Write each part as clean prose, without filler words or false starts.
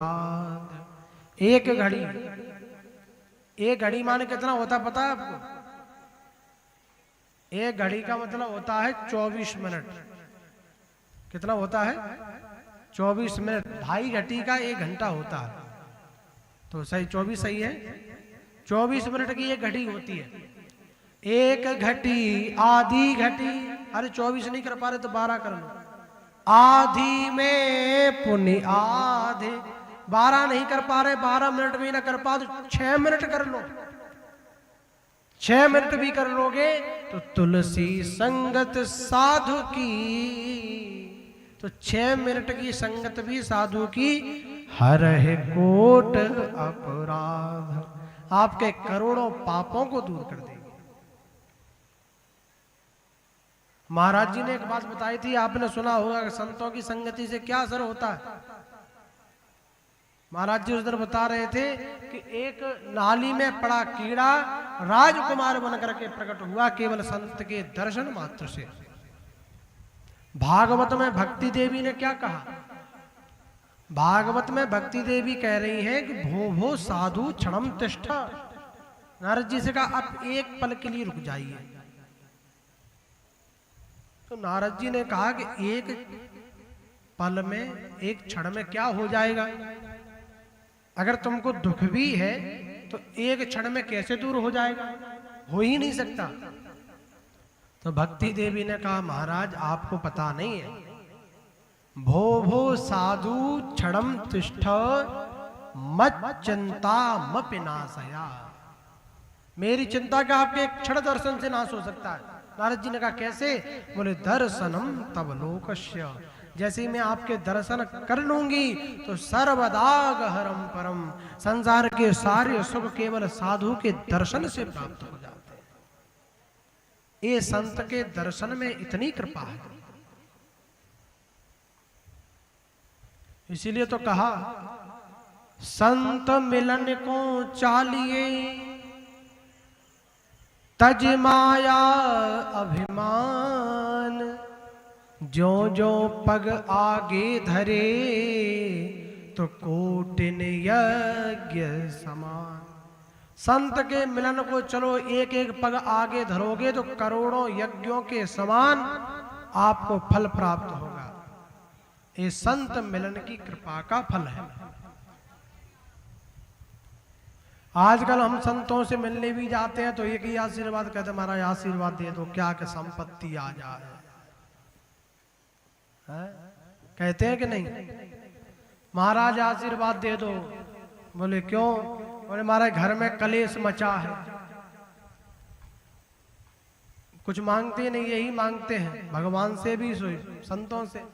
एक घड़ी, एक घड़ी माने कितना होता पता है आपको? एक घड़ी का मतलब होता है 24 मिनट। कितना होता है? 24 मिनट। ढाई घटी का एक घंटा होता है, तो सही 24 सही है। 24 मिनट की एक घड़ी होती है। एक घटी, आधी घटी, अरे 24 नहीं कर पा रहे तो 12 कर लो। आधी में पुण्य आधे, 12 नहीं कर पा रहे, 12 मिनट भी ना कर पा तो 6 मिनट कर लो। 6 मिनट भी कर लोगे तो तुलसी संगत साधु की, तो 6 मिनट की संगत भी साधु की हरहि कोट अपराध, आपके करोड़ों पापों को दूर कर देगी। महाराज जी ने एक बात बताई थी, आपने सुना होगा कि संतों की संगति से क्या असर होता है। महाराज जी उस दिन बता रहे थे कि एक नाली में पड़ा कीड़ा राजकुमार बनकर के प्रकट हुआ केवल संत के दर्शन मात्र से। भागवत में भक्ति देवी ने क्या कहा? भागवत में भक्ति देवी कह रही हैं कि भो भो साधु क्षणम तिष्ठा। नारद जी से कहा आप एक पल के लिए रुक जाइए। तो नारद जी ने कहा कि एक पल में, एक क्षण में क्या हो जाएगा? अगर तुमको दुख भी है तो एक क्षण में कैसे दूर हो जाएगा? हो ही नहीं सकता। तो भक्ति देवी ने कहा महाराज आपको पता नहीं है, भो भो साधु क्षणम तिष्ठ मत चिंता मपिनाशया। मेरी चिंता का आपके एक क्षण दर्शन से नाश हो सकता है। नारद जी ने कहा कैसे? बोले दर्शनम तब लोकस्य, जैसे ही मैं आपके दर्शन कर लूंगी तो सर्वदा गहरम परम, संसार के सारे सुख केवल साधु के दर्शन से प्राप्त हो जाते हैं। ये संत के दर्शन में इतनी कृपा है। इसीलिए तो कहा संत मिलन को चालिए तज माया अभिमान, जो जो पग आगे धरे तो कोटिन यज्ञ समान। संत के मिलन को चलो एक एक पग आगे धरोगे तो करोड़ों यज्ञों के समान आपको फल प्राप्त होगा। ये संत मिलन की कृपा का फल है। आजकल हम संतों से मिलने भी जाते हैं तो एक ही आशीर्वाद कहते महाराज आशीर्वाद दे दो, क्या कि संपत्ति आ जाए, कहते हैं कि नहीं? महाराज आशीर्वाद दे दो। बोले क्यों? बोले हमारे घर में कलेश मचा है। कुछ मांगते नहीं, यही मांगते हैं भगवान से भी संतों से।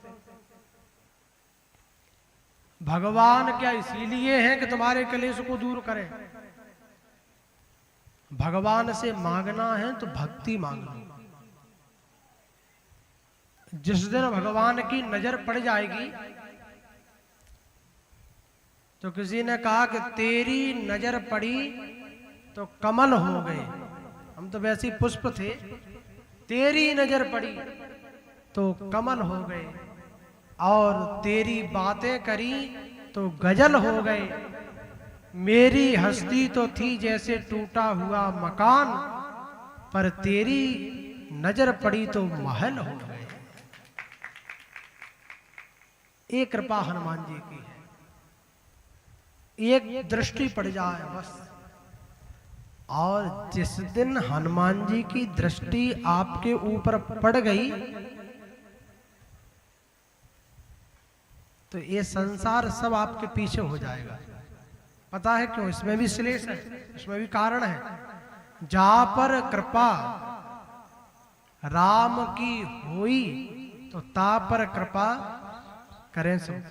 भगवान क्या इसीलिए है कि तुम्हारे कलेश को दूर करें? भगवान से मांगना है तो भक्ति मांग लो। जिस दिन भगवान की नजर पड़ जाएगी, तो किसी ने कहा कि तेरी नजर पड़ी तो कमल हो गए। हम तो वैसे ही पुष्प थे, तेरी नजर पड़ी तो कमल हो गए, और तेरी बातें करी तो गजल हो गए। मेरी हस्ती तो थी जैसे टूटा हुआ मकान, पर तेरी नजर पड़ी तो महल हो गए। एक कृपा हनुमान जी की है, एक दृष्टि पड़ जाए बस। और जिस दिन हनुमान जी की दृष्टि आपके ऊपर पड़ गई तो ये संसार सब आपके पीछे हो जाएगा। पता है क्यों? इसमें भी श्लेष है, इसमें भी कारण है। जहां पर कृपा राम की हुई तो ता पर कृपा करें सब।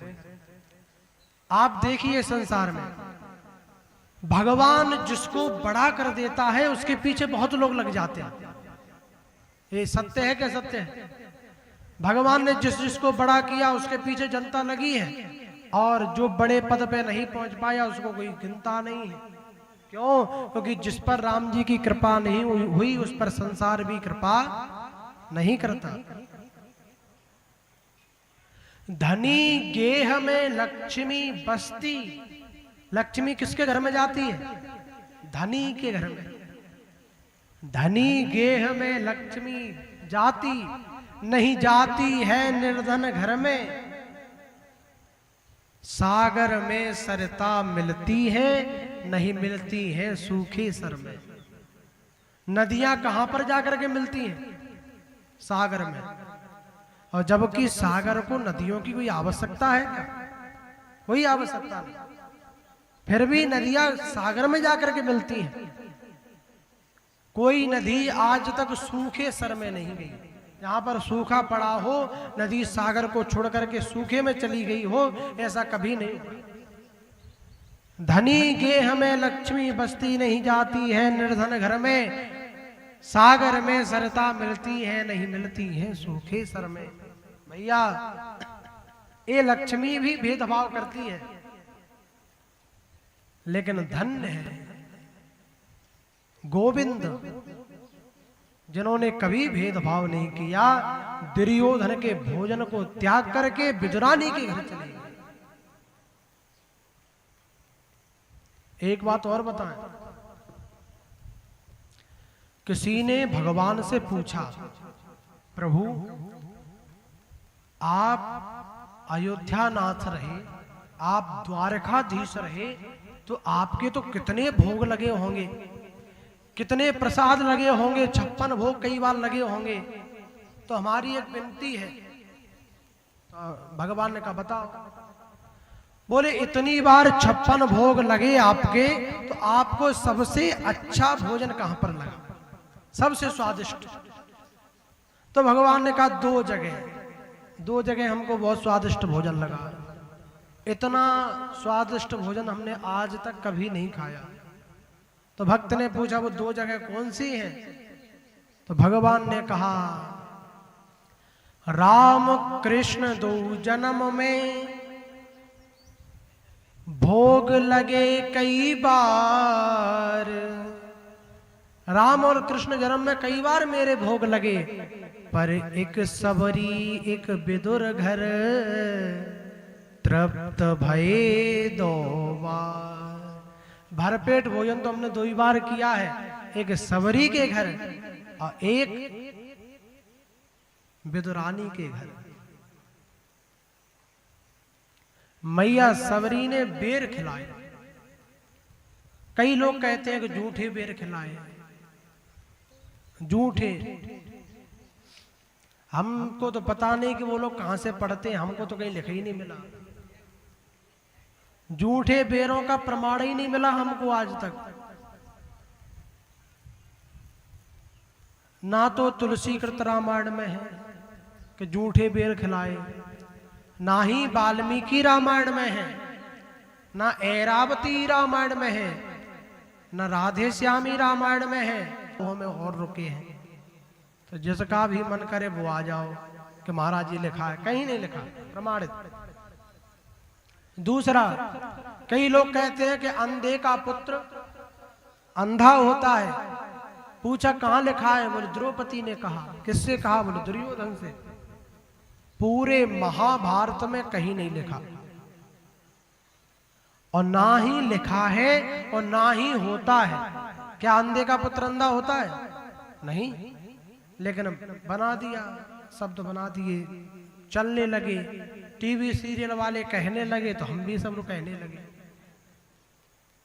आप देखिए संसार में भगवान जिसको बड़ा कर देता है उसके पीछे बहुत लोग लग जाते हैं। ये सत्य है क्या? सत्य है। भगवान ने जिस जिसको बड़ा किया उसके पीछे जनता लगी है, और जो बड़े पद पे नहीं पहुंच पाया उसको कोई गिनता नहीं है। क्यों? क्योंकि जिस पर राम जी की कृपा नहीं हुई उस पर संसार भी कृपा नहीं करता। धनी गेह में लक्ष्मी बसती। लक्ष्मी किसके घर में जाती है? धनी के घर में। धनी गेह में लक्ष्मी जाती, नहीं जाती है निर्धन घर में। सागर में सरता मिलती है, नहीं मिलती है सूखे सर में। नदियां कहां पर जाकर के मिलती हैं? सागर में। और जबकि सागर को नदियों की कोई आवश्यकता है क्या? कोई आवश्यकता नहीं, फिर भी नदियां सागर में जाकर के मिलती हैं। कोई नदी आज तक सूखे सर में नहीं गई। जहां पर सूखा पड़ा हो, नदी सागर को छोड़ करके सूखे में चली गई हो, ऐसा कभी नहीं। धनी गेह में लक्ष्मी बसती, नहीं जाती है निर्धन घर में। सागर में सरता मिलती है, नहीं मिलती है सूखे सर में। भैया, ये लक्ष्मी भी भेदभाव करती है, लेकिन धन्य है गोविंद जिन्होंने कभी भेदभाव नहीं किया। दुर्योधन के भोजन को त्याग करके विदुरानी के घर चले गए। एक बात और बताएं, किसी ने भगवान से पूछा, प्रभु आप अयोध्यानाथ रहे, आप द्वारकाधीश रहे, तो आपके तो कितने भोग लगे होंगे, कितने प्रसाद लगे होंगे, 56 भोग कई बार लगे होंगे। तो हमारी एक विनती है। तो भगवान ने कहा बताओ। बोले इतनी बार 56 भोग लगे आपके, तो आपको सबसे अच्छा भोजन कहां पर लगा, सबसे स्वादिष्ट? तो भगवान ने कहा दो जगह हमको बहुत स्वादिष्ट भोजन लगा। इतना स्वादिष्ट भोजन हमने आज तक कभी नहीं खाया। तो भक्त ने पूछा वो 2 जगह कौन सी हैं? तो भगवान ने कहा, राम कृष्ण 2 जन्म में भोग लगे कई बार। राम और कृष्ण जन्म में कई बार मेरे भोग लगे, पर एक सबरी एक विदुर घर तृप्त भये 2 बार। भरपेट भोजन तो हमने 2 ही बार किया है, एक सबरी के घर और एक विदुरानी के घर। मैया सबरी ने बेर खिलाए। कई लोग कहते हैं कि झूठे बेर खिलाए, झूठे। हमको तो पता नहीं कि वो लोग कहां से पढ़ते हैं, हमको तो कहीं लिखा ही नहीं मिला। झूठे बेरों का प्रमाण ही नहीं मिला हमको आज तक। ना तो तुलसी कृत रामायण में है कि झूठे बेर खिलाए, ना ही वाल्मीकि रामायण में है, ना ऐरावती रामायण में है, ना राधे श्यामी रामायण में है। वो हमें और रुके हैं। तो जिसका भी मन करे वो आ जाओ कि महाराज जी लिखा है, कहीं नहीं लिखा, प्रमाणित। दूसरा, कई लोग कहते हैं कि अंधे का पुत्र अंधा होता है। पूछा कहां लिखा है? बोले द्रौपदी ने कहा। किससे कहा? बोले दुर्योधन से। पूरे महाभारत में कहीं नहीं लिखा, और ना ही लिखा है और ना ही होता है। क्या अंधे का पुत्र अंधा होता है? नहीं, लेकिन बना दिया, शब्द बना दिए, चलने लगे। टीवी सीरियल वाले कहने लगे तो हम भी सब लोग कहने लगे।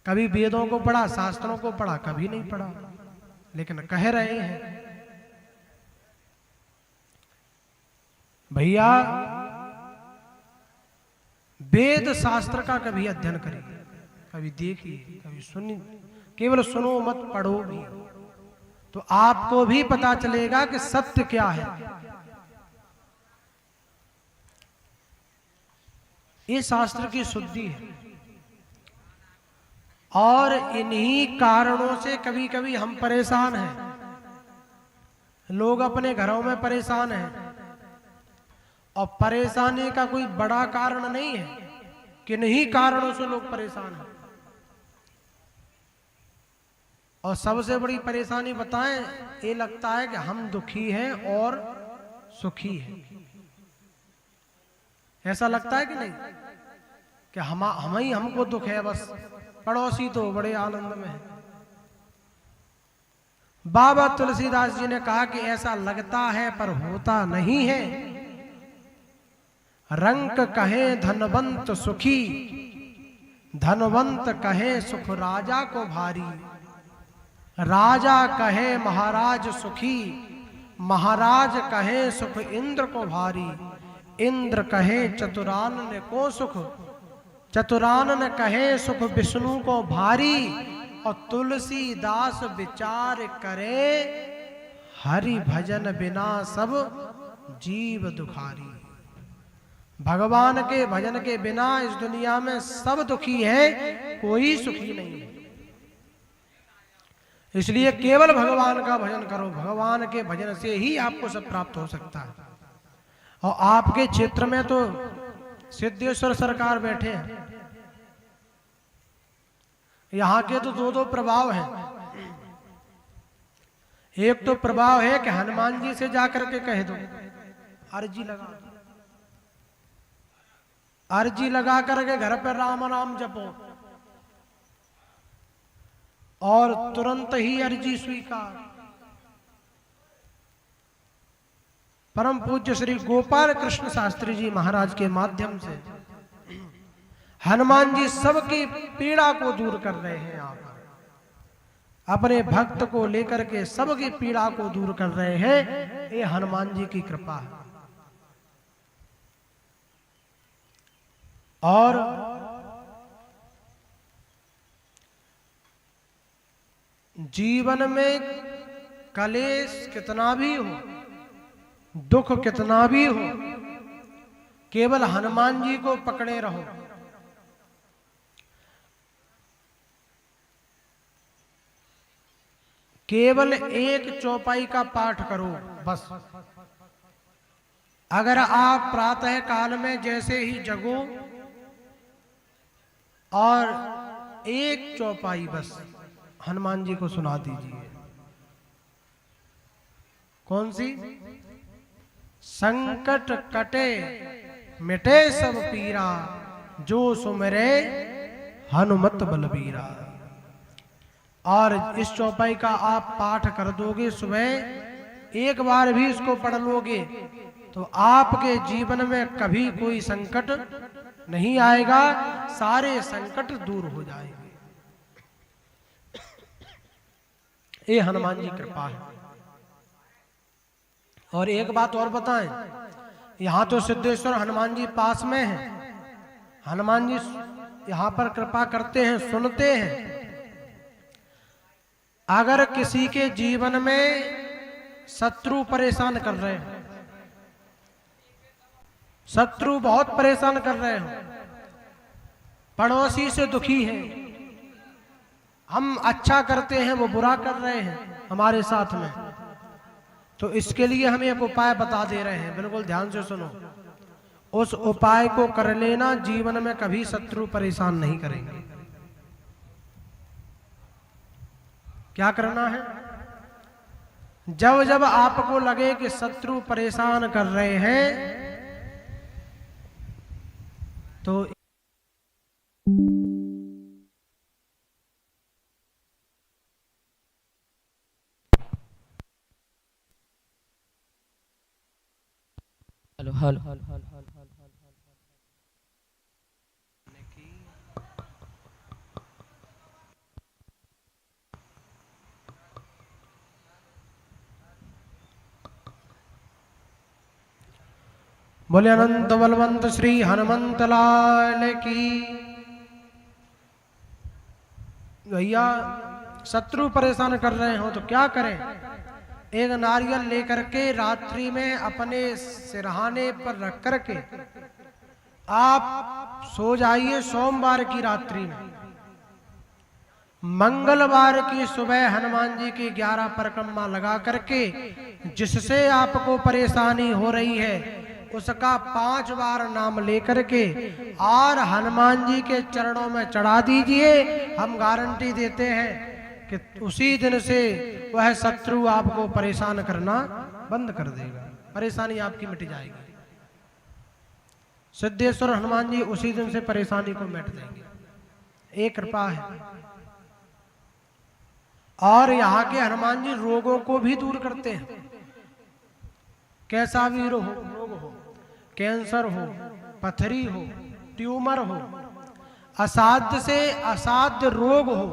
कभी वेदों को पढ़ा, शास्त्रों को पढ़ा, कभी नहीं पढ़ा, लेकिन कह रहे हैं। भैया, वेद शास्त्र का कभी अध्ययन करिए, कभी देखिए, कभी सुनिए। केवल सुनो मत, पढ़ो भी, तो आपको भी पता चलेगा कि सत्य क्या है। ये शास्त्र की शुद्धि है, और इन्हीं कारणों से कभी कभी हम परेशान हैं। लोग अपने घरों में परेशान हैं, और परेशानी का कोई बड़ा कारण नहीं है, किन्हीं कारणों से लोग परेशान हैं। और सबसे बड़ी परेशानी बताएं, ये लगता है कि हम दुखी हैं और सुखी हैं। ऐसा लगता है कि नहीं कि हमको दुख है, बस पड़ोसी तो बड़े आनंद में है। बाबा तुलसीदास जी ने कहा कि ऐसा लगता है पर होता नहीं है। रंक कहे धनवंत सुखी, धनवंत कहे सुख राजा को भारी। राजा कहे महाराज सुखी, महाराज कहे सुख इंद्र को भारी। इंद्र कहे चतुरानन को सुख, चतुरानन कहे सुख विष्णु को भारी। और तुलसीदास विचार करे, हरि भजन बिना सब जीव दुखारी। भगवान के भजन के बिना इस दुनिया में सब दुखी है, कोई सुखी नहीं है। इसलिए केवल भगवान का भजन करो, भगवान के भजन से ही आपको सब प्राप्त हो सकता है। और आपके क्षेत्र में तो सिद्धेश्वर सरकार बैठे हैं, यहाँ के तो दो प्रभाव हैं। एक तो प्रभाव है कि हनुमान जी से जाकर के कह दो, अर्जी लगा, अर्जी लगा करके घर पर राम राम जपो और तुरंत ही अर्जी स्वीकार। परम पूज्य श्री गोपाल कृष्ण शास्त्री जी महाराज के माध्यम से हनुमान जी सबकी पीड़ा को दूर कर रहे हैं। आप अपने भक्त को लेकर के सबकी पीड़ा को दूर कर रहे हैं, ये हनुमान जी की कृपा है। और जीवन में कलेश कितना भी हो, दुख कितना भी हो, केवल हनुमान जी को पकड़े रहो। केवल एक चौपाई का पाठ करो बस। अगर आप प्रातः काल में जैसे ही जगो और एक चौपाई बस हनुमान जी को सुना दीजिए। कौन सी? संकट कटे मिटे सब पीरा, जो सुमिरे हनुमत बलबीरा। और इस चौपाई का आप पाठ कर दोगे, सुबह एक बार भी इसको पढ़ लोगे तो आपके जीवन में कभी कोई संकट नहीं आएगा, सारे संकट दूर हो जाएंगे। ये हनुमान जी कृपा है। और एक बात और बताएं, यहां तो सिद्धेश्वर हनुमान जी पास में हैं, हनुमान जी यहां पर कृपा करते हैं, सुनते हैं। अगर किसी के जीवन में शत्रु परेशान कर रहे हैं, शत्रु बहुत परेशान कर रहे हो, पड़ोसी से दुखी है, हम अच्छा करते हैं वो बुरा कर रहे हैं हमारे साथ में, तो इसके लिए हम एक उपाय बता दे रहे हैं, बिल्कुल ध्यान से सुनो। उस उपाय को कर लेना, जीवन में कभी शत्रु परेशान नहीं करेंगे। क्या करना है? जब जब आपको लगे कि शत्रु परेशान कर रहे हैं तो हेलो हेलो बोले अनंत बलवंत श्री हनुमंत लाल की। भैया शत्रु परेशान कर रहे हो तो क्या करें? एक नारियल लेकर के रात्रि में अपने सिरहाने पर रख करके आप सो जाइए। सोमवार की रात्रि में, मंगलवार की सुबह हनुमान जी की 11 परिक्रमा लगा करके जिससे आपको परेशानी हो रही है उसका 5 बार नाम लेकर के और हनुमान जी के चरणों में चढ़ा दीजिए। हम गारंटी देते हैं कि उसी दिन से वह शत्रु आपको परेशान करना बंद कर देगा, परेशानी आपकी मिट जाएगी। सिद्धेश्वर हनुमान जी उसी दिन से परेशानी को मिट देंगे, एक कृपा है। और यहाँ के हनुमान जी रोगों को भी दूर करते हैं। कैसा भी रोग हो, कैंसर हो, पथरी हो, ट्यूमर हो, असाध्य से असाध्य रोग हो,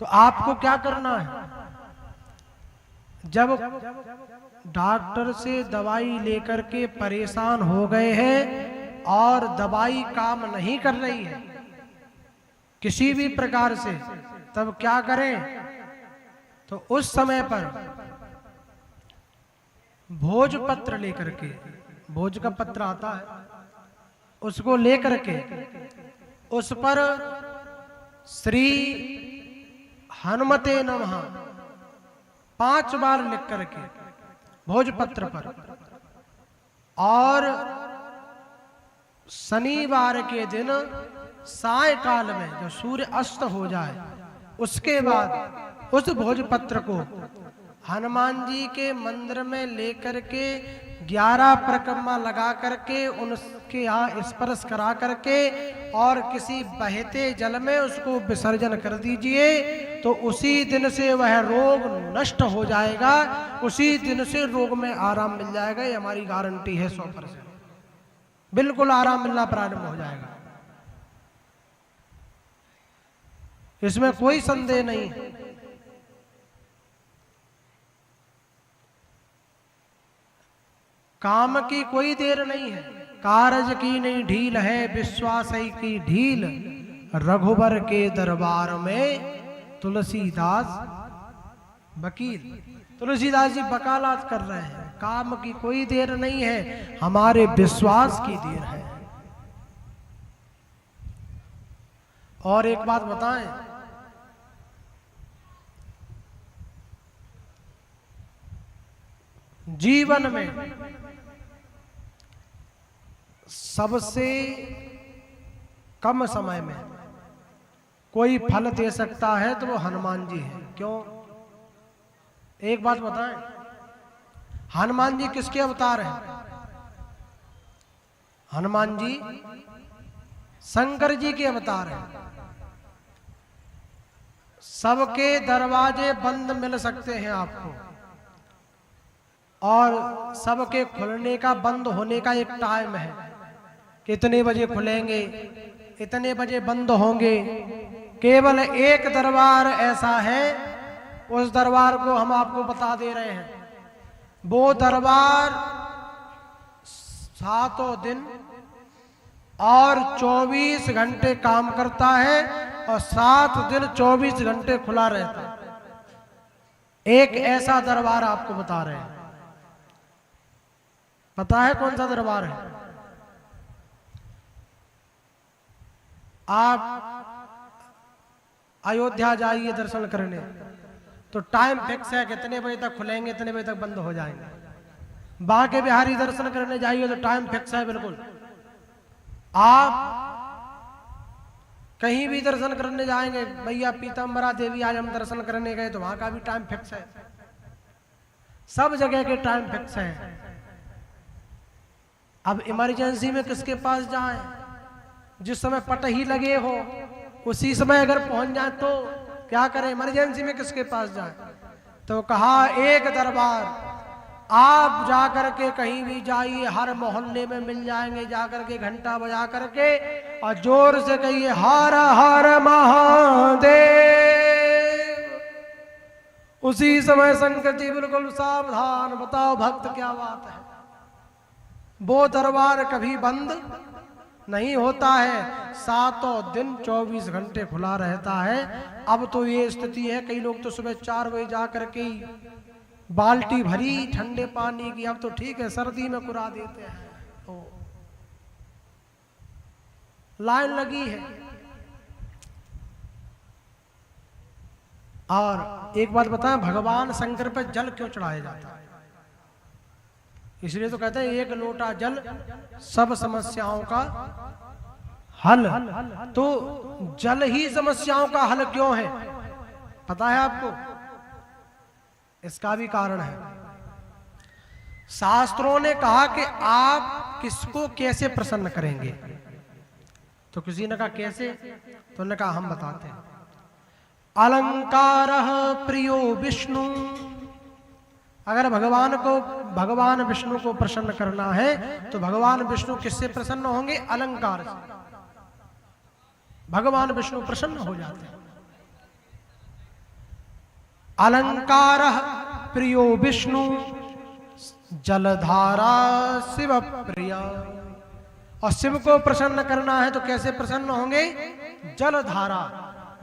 तो आपको क्या करना है? जब डॉक्टर से दवाई लेकर के परेशान हो गए हैं और दवाई काम नहीं कर रही है किसी भी प्रकार से, तब क्या करें? तो उस समय पर भोजपत्र लेकर के, भोज का पत्र आता है, उसको लेकर के उस पर श्री हनुमते नमः 5 बार लिख करके भोजपत्र पर, और शनिवार के दिन सायकाल में जब सूर्य अस्त हो जाए उसके बाद उस भोजपत्र को हनुमान जी के मंदिर में लेकर के 11 परिक्रमा लगा करके उनके यहाँ स्पर्श करा करके और किसी बहते जल में उसको विसर्जन कर दीजिए, तो उसी दिन से वह रोग नष्ट हो जाएगा, उसी दिन से रोग में आराम मिल जाएगा। ये हमारी गारंटी है 100%, बिल्कुल आराम मिलना प्रारंभ हो जाएगा, इसमें कोई संदेह नहीं है। काम की कोई देर नहीं है, कारज की नहीं ढील है, विश्वास की ढील, रघुबर के दरबार में तुलसीदास वकील। तुलसीदास जी वकालत कर रहे हैं, काम की कोई देर नहीं है, हमारे विश्वास की देर है। और एक बात बताएं, जीवन में सबसे कम समय में कोई फल दे सकता है तो वो हनुमान जी है। क्यों? एक बात बताएं, हनुमान जी किसके अवतार हैं? हनुमान जी शंकर जी के अवतार हैं। सबके दरवाजे बंद मिल सकते हैं आपको, और सबके खुलने का बंद होने का एक टाइम है कि इतने बजे खुलेंगे, इतने बजे बंद होंगे। केवल एक दरबार ऐसा है, उस दरबार को हम आपको बता दे रहे हैं। वो दरबार 7 दिन और 24 घंटे काम करता है और 7 दिन 24 घंटे खुला रहता है। एक ऐसा दरबार आपको बता रहे हैं। पता है कौन सा दरबार है? आप अयोध्या जाइए दर्शन करने, तो टाइम फिक्स है, कितने बजे तक खुलेंगे, इतने बजे तक बंद हो जाएंगे। बांके बिहारी दर्शन करने जाइए तो टाइम फिक्स है बिल्कुल। आप कहीं भी दर्शन करने जाएंगे, भैया पीताम्बरा देवी आज हम दर्शन करने गए तो वहां का भी टाइम फिक्स है। सब जगह के टाइम फिक्स है। अब इमरजेंसी में किसके पास जाएं? जिस समय पट ही लगे हो उसी समय अगर पहुंच जाए तो क्या करें? इमरजेंसी में किसके पास जाएं? तो कहा एक दरबार, आप जाकर के कहीं भी जाइए, हर मोहल्ले में मिल जाएंगे। जाकर के घंटा बजा करके और जोर से कहिए हर हर महादेव। उसी समय शंकर जी बिल्कुल सावधान, बताओ भक्त क्या बात है। वो दरबार कभी बंद नहीं होता है, 7 दिन 24 घंटे खुला रहता है। अब तो ये स्थिति है, कई लोग तो सुबह 4 बजे जाकर के बाल्टी भरी ठंडे पानी की, अब तो ठीक है सर्दी में कुरा देते हैं, तो लाइन लगी है। और एक बात बताएं, भगवान शंकर पर जल क्यों चढ़ाया जाता है? इसलिए तो कहते हैं एक लोटा जल सब समस्याओं का हल। तो जल ही समस्याओं का हल क्यों है पता है आपको? इसका भी कारण है। शास्त्रों ने कहा कि आप किसको कैसे प्रसन्न करेंगे। तो किसी ने कहा कैसे, तो उन्होंने कहा हम बताते हैं। अलंकारः प्रियो विष्णु, अगर भगवान विष्णु को प्रसन्न करना है तो भगवान विष्णु किससे प्रसन्न होंगे? अलंकार से। भगवान विष्णु प्रसन्न हो जाते हैं। अलंकारः प्रियो विष्णु जलधारा शिव प्रिया, और शिव को प्रसन्न करना है तो कैसे प्रसन्न होंगे? जलधारा,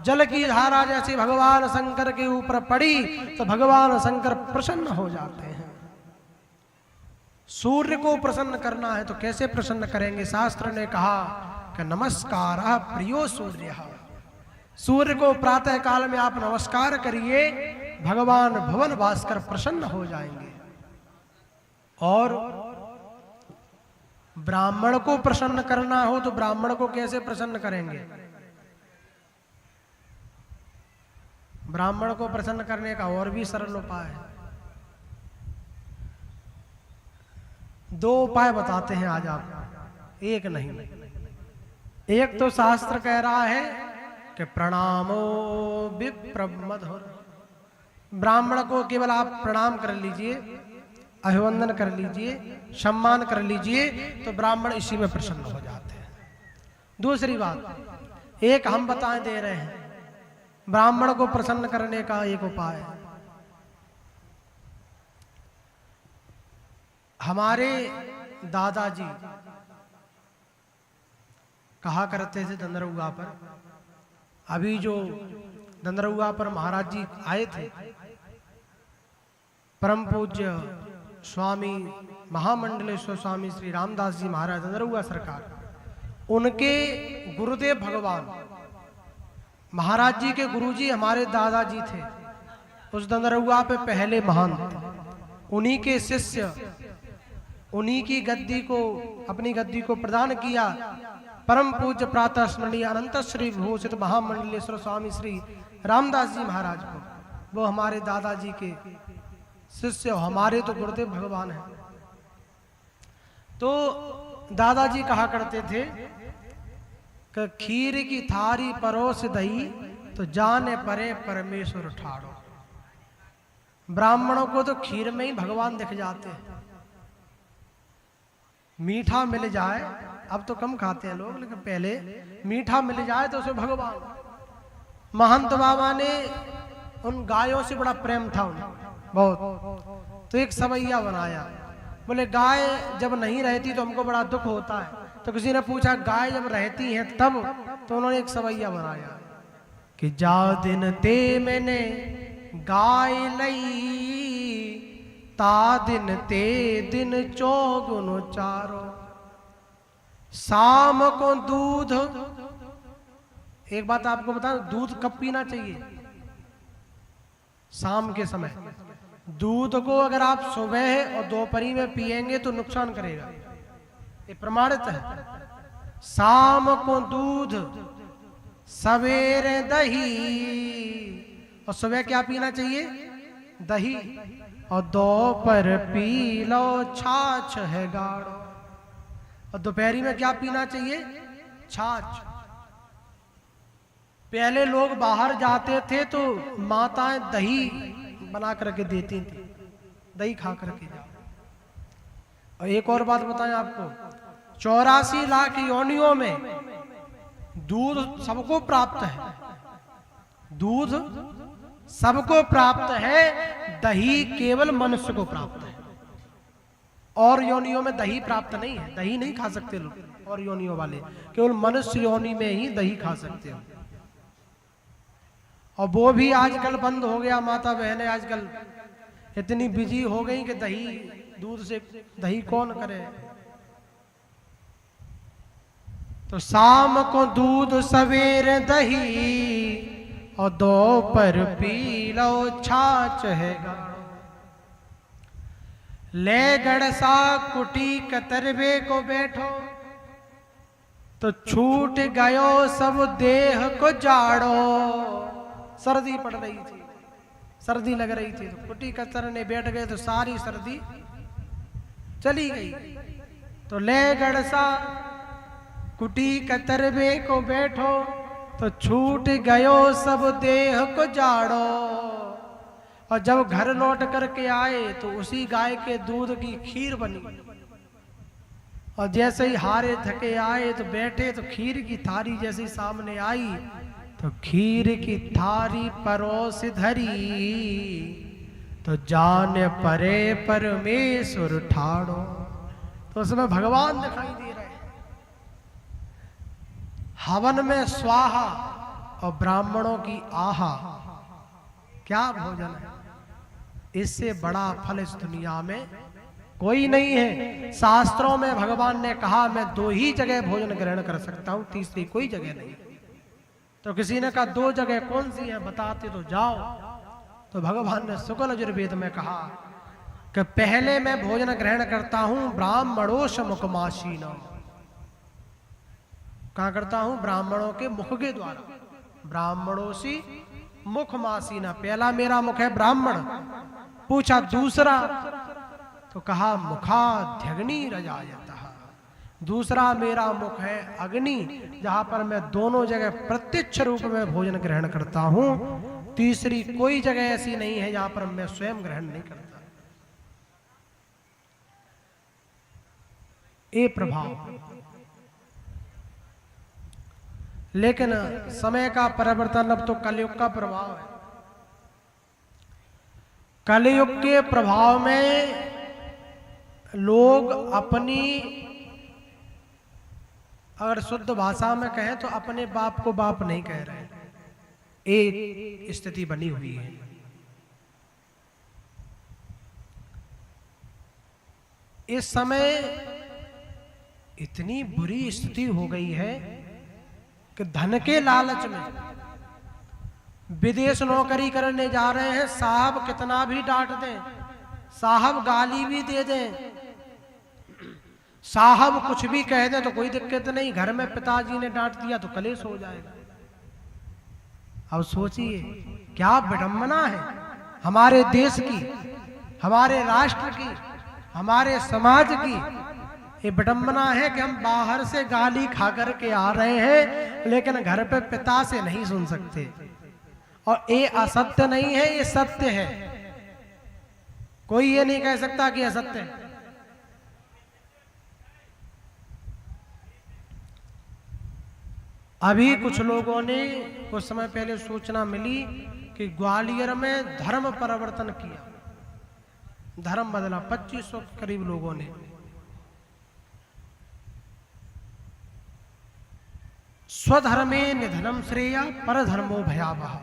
जल की धारा जैसे भगवान शंकर के ऊपर पड़ी तो भगवान शंकर प्रसन्न हो जाते हैं। सूर्य को प्रसन्न करना है तो कैसे प्रसन्न करेंगे? शास्त्र ने कहा कि नमस्कारः प्रियो सूर्यः, सूर्य को प्रातः काल में आप नमस्कार करिए, भगवान भुवन भास्कर प्रसन्न हो जाएंगे। और ब्राह्मण को प्रसन्न करना हो तो ब्राह्मण को कैसे प्रसन्न करेंगे? ब्राह्मण को प्रसन्न करने का और भी सरल उपाय है। दो उपाय बताते हैं आज आप, एक नहीं। एक तो शास्त्र कह रहा है कि प्रणामो विप्रमधुर, ब्राह्मण को केवल आप प्रणाम कर लीजिए, अभिवंदन कर लीजिए, सम्मान कर लीजिए तो ब्राह्मण इसी में प्रसन्न हो जाते हैं। दूसरी बात, एक हम बताएं दे रहे हैं ब्राह्मण को प्रसन्न करने का एक उपाय। हमारे दादाजी कहा करते थे दंदरुआ पर, अभी जो दंदरुआ पर महाराज जी आए थे, परम पूज्य स्वामी महामंडलेश्वर स्वामी श्री रामदास जी महाराज दंदरुआ सरकार, उनके गुरुदेव भगवान महाराज जी के गुरुजी हमारे दादाजी थे। उस दंदरुआ पे पहले महंत, उन्हीं के शिष्य, उन्हीं की गद्दी को, अपनी गद्दी को प्रदान किया परम पूज्य प्रातः स्मरणीय अनंत श्री भूषित महामंडलेश्वर स्वामी श्री रामदास जी महाराज को। वो हमारे दादाजी के शिष्य, हमारे तो गुरुदेव भगवान हैं। तो दादाजी कहा करते थे कि खीर की थारी परोस दही तो जाने परे परमेश्वर ठाड़ो। ब्राह्मणों को तो खीर में ही भगवान दिख जाते हैं। मीठा मिल जाए, अब तो कम खाते हैं लोग, लेकिन पहले मीठा मिल जाए तो उसमें भगवान। महंत बाबा ने उन गायों से बड़ा प्रेम था उन्हें बहुत, तो एक सवैया बनाया। बोले गाय जब नहीं रहती तो हमको बड़ा दुख होता है। तो किसी ने पूछा गाय जब रहती है तब, तो उन्होंने एक सवैया बनाया कि जा दिन ते मैंने गाय लई, ता दिन ते दिन चौगुन चारो, शाम को दूध। एक बात आपको बता, दूध कब पीना चाहिए? शाम के समय। दूध को अगर आप सुबह और दोपहरी में पिएंगे तो नुकसान करेगा, ये प्रमाणित है। शाम को दूध, सवेरे दही, और सुबह क्या पीना चाहिए? दही, और दोपहर पी लो छाछ है गाढ़ो, और दोपहरी में क्या पीना चाहिए? छाछ। पहले लोग बाहर जाते थे तो माताएं दही बना करके देती थी, दही खा करके जाओ। और एक और बात बताएं आपको, 84 लाख योनियों में दूध सबको प्राप्त है, दूध सबको प्राप्त है, दही केवल मनुष्य को प्राप्त है। और योनियों में दही प्राप्त नहीं है, दही नहीं खा सकते लोग और योनियों वाले, केवल मनुष्य योनि में ही दही खा सकते हो। और वो भी आजकल बंद हो गया। माता बहनें आजकल इतनी बिजी हो गई कि दही, दूध से दही कौन करे। तो शाम को दूध सवेरे दही, और दोपहर पी लो छाछ है गाढ़ो। ले गड़सा कुटी कतरबे को बैठो, तो छूट गयो सब देह को जाड़ो। सर्दी पड़ रही थी, सर्दी लग रही थी, तो कुटी कतर ने बैठ गए तो सारी सर्दी चली गई। तो ले गड़सा कुटी कतरबे को बैठो, तो छूट गयो सब देह को जाड़ो। और जब घर लौट करके आए तो उसी गाय के दूध की खीर बनी। और जैसे ही हारे थके आए तो बैठे, तो खीर की थारी जैसे सामने आई, तो खीर की थारी परोस धरी, तो जान परे परमेश्वर ठाड़ो। तो उसमें भगवान दिखाई दे रहे हैं। हवन में स्वाहा और ब्राह्मणों की आहा, क्या भोजन है। इससे बड़ा फल इस दुनिया में कोई नहीं है। शास्त्रों में भगवान ने कहा मैं 2 ही जगह भोजन ग्रहण कर सकता हूं, तीसरी कोई जगह नहीं। तो किसी ने कहा 2 जगह कौन सी है, बताते तो जाओ। तो भगवान ने शुक्ल यजुर्वेद में कहा कि पहले मैं भोजन ग्रहण करता हूं ब्राह्मणोश मुखमासीना। कहां करता हूं? ब्राह्मणों के मुख के द्वारा। ब्राह्मणोसी मुखमासीना, पहला मेरा मुख है ब्राह्मण। पूछा दूसरा, तो कहा मुखाध्यग्नि रजायतः, दूसरा मेरा मुख है अग्नि, जहां पर मैं दोनों जगह प्रत्यक्ष रूप में भोजन ग्रहण करता हूं। तीसरी कोई जगह ऐसी नहीं है जहां पर मैं स्वयं ग्रहण नहीं करता। ये प्रभाव। लेकिन समय का परिवर्तन, अब तो कलयुग का प्रभाव है। कलयुग के प्रभाव में लोग अपनी, अगर शुद्ध भाषा में कहें तो अपने बाप को बाप नहीं कह रहे। एक स्थिति बनी हुई है। इस समय इतनी बुरी स्थिति हो गई है कि धन के लालच में विदेश नौकरी करने जा रहे हैं। साहब कितना भी डांट दें, साहब गाली भी दे दें, साहब कुछ भी कह दें तो कोई दिक्कत नहीं, घर में पिताजी ने डांट दिया तो कलेश हो जाएगा। अब सोचिए क्या विडंबना है हमारे देश की, हमारे राष्ट्र की, हमारे समाज की। ये विडंबना है कि हम बाहर से गाली खा करके आ रहे हैं, लेकिन घर पे पिता से नहीं सुन सकते। और ये असत्य नहीं है, ये सत्य है। कोई ये नहीं कह सकता कि असत्य है। अभी कुछ लोगों ने कुछ समय पहले सूचना मिली कि ग्वालियर में धर्म परिवर्तन किया, धर्म बदला। 2500 के करीब लोगों ने। स्वधर्मे निधनम श्रेया परधर्मो भयावह।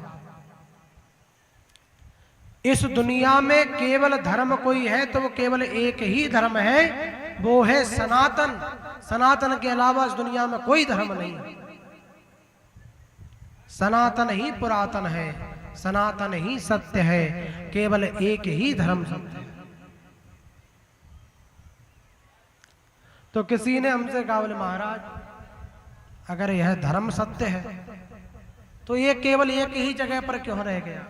इस दुनिया में केवल धर्म कोई है तो वो केवल एक ही धर्म है, वो है सनातन। सनातन के अलावा इस दुनिया में कोई धर्म नहीं है। सनातन ही पुरातन है, सनातन ही सत्य है, केवल एक ही धर्म सत्य है। तो किसी ने हमसे कहा, बोले महाराज अगर यह धर्म सत्य है तो ये केवल एक ही जगह पर क्यों रह गया?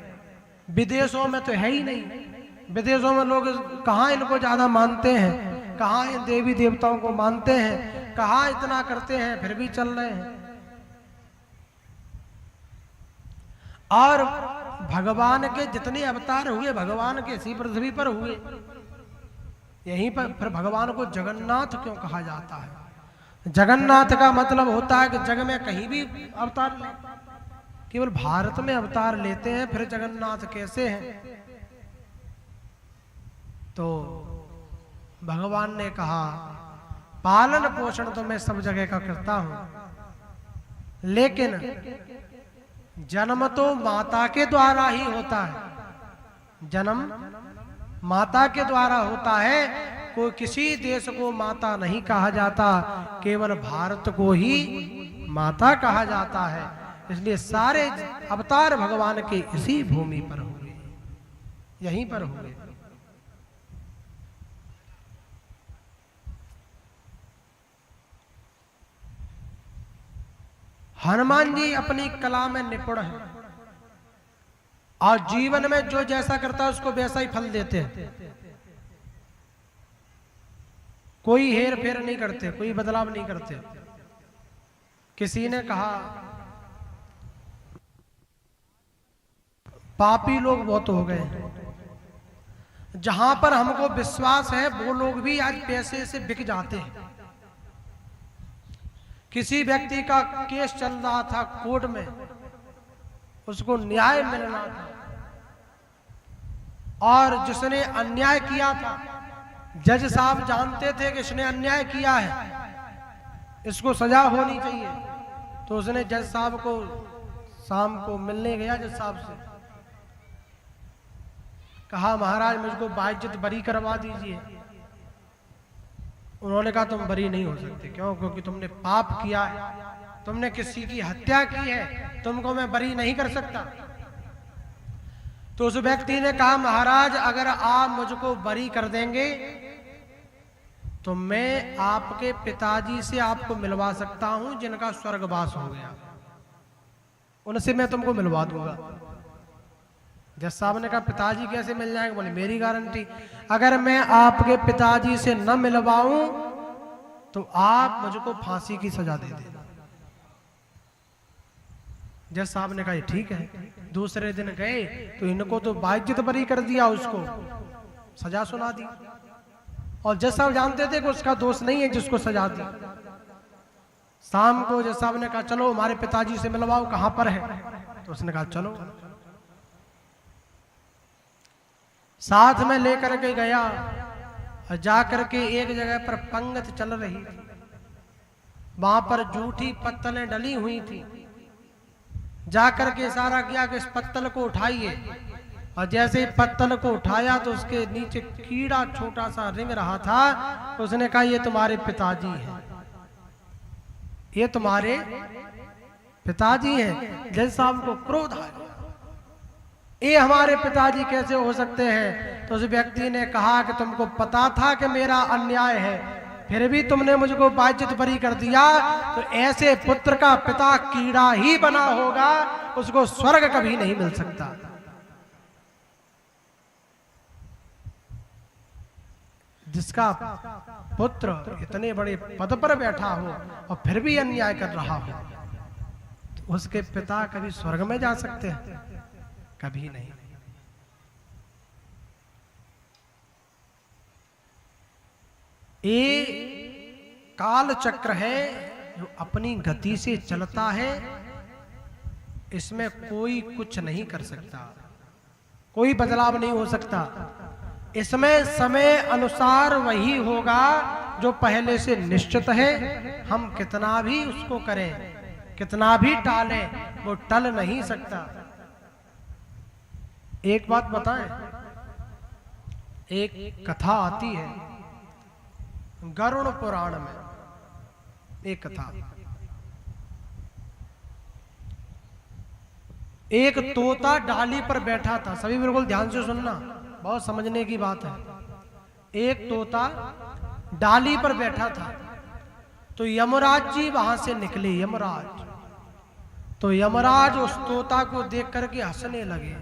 विदेशों में तो है ही नहीं। विदेशों में लोग कहाँ इनको ज्यादा मानते हैं, कहाँ इन देवी देवताओं को मानते हैं, कहाँ इतना करते हैं, फिर भी चल रहे हैं। और भगवान के जितने अवतार हुए, भगवान के इसी पृथ्वी पर हुए। यहीं पर फिर भगवान को जगन्नाथ क्यों कहा जाता है? जगन्नाथ का मतलब होता है कि जग में कहीं भी अवतार ले, केवल भारत में अवतार लेते हैं, फिर जगन्नाथ कैसे हैं? तो भगवान ने कहा पालन पोषण तो मैं सब जगह का करता हूं, लेकिन जन्म तो माता के द्वारा ही होता है। जन्म माता के द्वारा होता है। कोई किसी देश को माता नहीं कहा जाता, केवल भारत को ही माता कहा जाता है। इसलिए सारे अवतार भगवान के इसी भूमि पर हुए, यहीं पर हुए। हनुमान जी अपनी कला में निपुण हैं और जीवन में जो जैसा करता है उसको वैसा ही फल देते हैं। कोई हेर फेर नहीं करते, कोई बदलाव नहीं करते। किसी ने कहा पापी लोग बहुत हो गए, जहां पर हमको विश्वास है वो लोग भी आज पैसे से बिक जाते हैं। किसी व्यक्ति का केस चल रहा था कोर्ट में, उसको न्याय मिलना था, और जिसने अन्याय किया था जज साहब जानते थे कि इसने अन्याय किया है, इसको सजा होनी चाहिए। तो उसने जज साहब को शाम को मिलने गया, जज साहब से कहा महाराज मुझको बाइज्जत बरी करवा दीजिए। उन्होंने कहा तुम बरी नहीं हो सकते। क्यों? क्योंकि तुमने पाप किया है, तुमने किसी की हत्या की है, तुमको मैं बरी नहीं कर सकता। तो उस व्यक्ति ने कहा महाराज अगर आप मुझको बरी कर देंगे तो मैं आपके पिताजी से आपको मिलवा सकता हूं जिनका स्वर्गवास हो गया, उनसे मैं तुमको मिलवा दूंगा। जज साहब ने कहा पिताजी कैसे मिल जाएंगे? बोले मेरी गारंटी, अगर मैं आपके पिताजी से न मिलवाऊं तो आप मुझको फांसी की सजा दे देना। जज साहब ने कहा ठीक है। दूसरे दिन गए तो इनको तो बाइज्जत बरी कर दिया, उसको सजा सुना दी। और जज साहब जानते थे कि उसका दोष नहीं है जिसको सजा दी। शाम को जज साहब ने कहा चलो हमारे पिताजी से मिलवाओ, कहां पर है? तो उसने कहा चलो। साथ में लेकर के गया और जाकर के एक जगह पर पंगत चल रही थी, वहां पर जूठी पत्तलें डली हुई थी। जाकर के इशारा किया कि इस पत्तल को उठाइए, और जैसे ही पत्तल को उठाया तो उसके नीचे कीड़ा छोटा सा रिंग रहा था। तो उसने कहा ये तुम्हारे पिताजी हैं, ये तुम्हारे पिताजी हैं। जज साहब को क्रोध आ गया, ये हमारे पिताजी कैसे हो सकते हैं? तो उस व्यक्ति ने कहा कि तुमको पता था कि मेरा अन्याय है, फिर भी तुमने मुझको बाइज्जत बरी कर दिया, तो ऐसे पुत्र का पिता कीड़ा ही बना होगा, उसको स्वर्ग कभी नहीं मिल सकता। जिसका पुत्र इतने बड़े पद पर बैठा हो और फिर भी अन्याय कर रहा हो, तो उसके पिता कभी स्वर्ग में जा सकते हैं? कभी नहीं। ये काल चक्र है जो अपनी गति से चलता है, इसमें कोई कुछ नहीं कर सकता, कोई बदलाव नहीं हो सकता। इसमें समय अनुसार वही होगा जो पहले से निश्चित है। हम कितना भी उसको करें, कितना भी टालें, वो टल नहीं सकता। एक बात बताएं, एक कथा आती है गरुड़ पुराण में, एक कथा। एक तोता डाली पर बैठा था, सभी बिल्कुल ध्यान से सुनना, बहुत समझने की बात है। एक तोता डाली पर बैठा था, तो यमराज जी वहां से निकले, यमराज। तो यमराज उस तोता को देख करके हंसने लगे।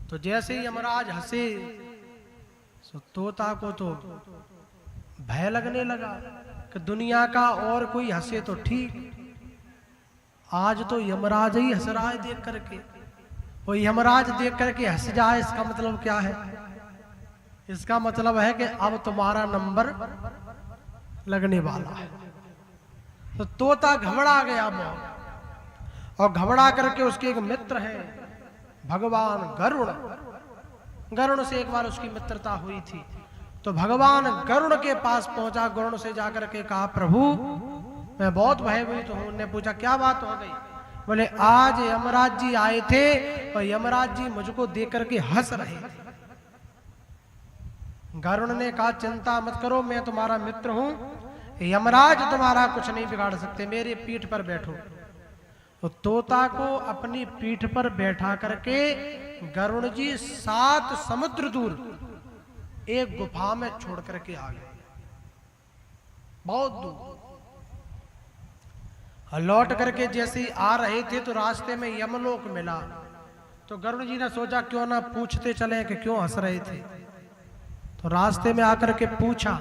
तो जैसे यमराज हंसे तो तोता को तो भय लगने लगा कि दुनिया का और कोई हंसे तो ठीक, आज तो यमराज ही हंस रहा है देख करके। वो यमराज देख करके हंस जाए, इसका मतलब क्या है? इसका मतलब है कि अब तुम्हारा नंबर लगने वाला है। तो तोता घबरा गया बहुत, और घबरा करके उसके एक मित्र हैं भगवान गरुड़, गरुड़ से एक बार उसकी मित्रता हुई थी। तो भगवान गरुड़ के पास पहुंचा, गरुड़ से जाकर के कहा प्रभु मैं बहुत भयभीत हूं। उन्होंने पूछा क्या बात हो गई? बोले आज यमराज जी आए थे और यमराज जी मुझको देख करके हंस रहे थे। गरुड़ ने कहा चिंता मत करो, मैं तुम्हारा मित्र हूं, यमराज तुम्हारा कुछ नहीं बिगाड़ सकते, मेरे पीठ पर बैठो। तो तोता को अपनी पीठ पर बैठा करके गरुड़ जी 7 समुद्र दूर एक गुफा में छोड़ करके आ गए, बहुत दूर। लौट करके जैसे ही आ रहे थे तो रास्ते में यमलोक मिला। तो गरुड़ जी ने सोचा क्यों ना पूछते चले कि क्यों हंस रहे थे। तो रास्ते में आकर के पूछा,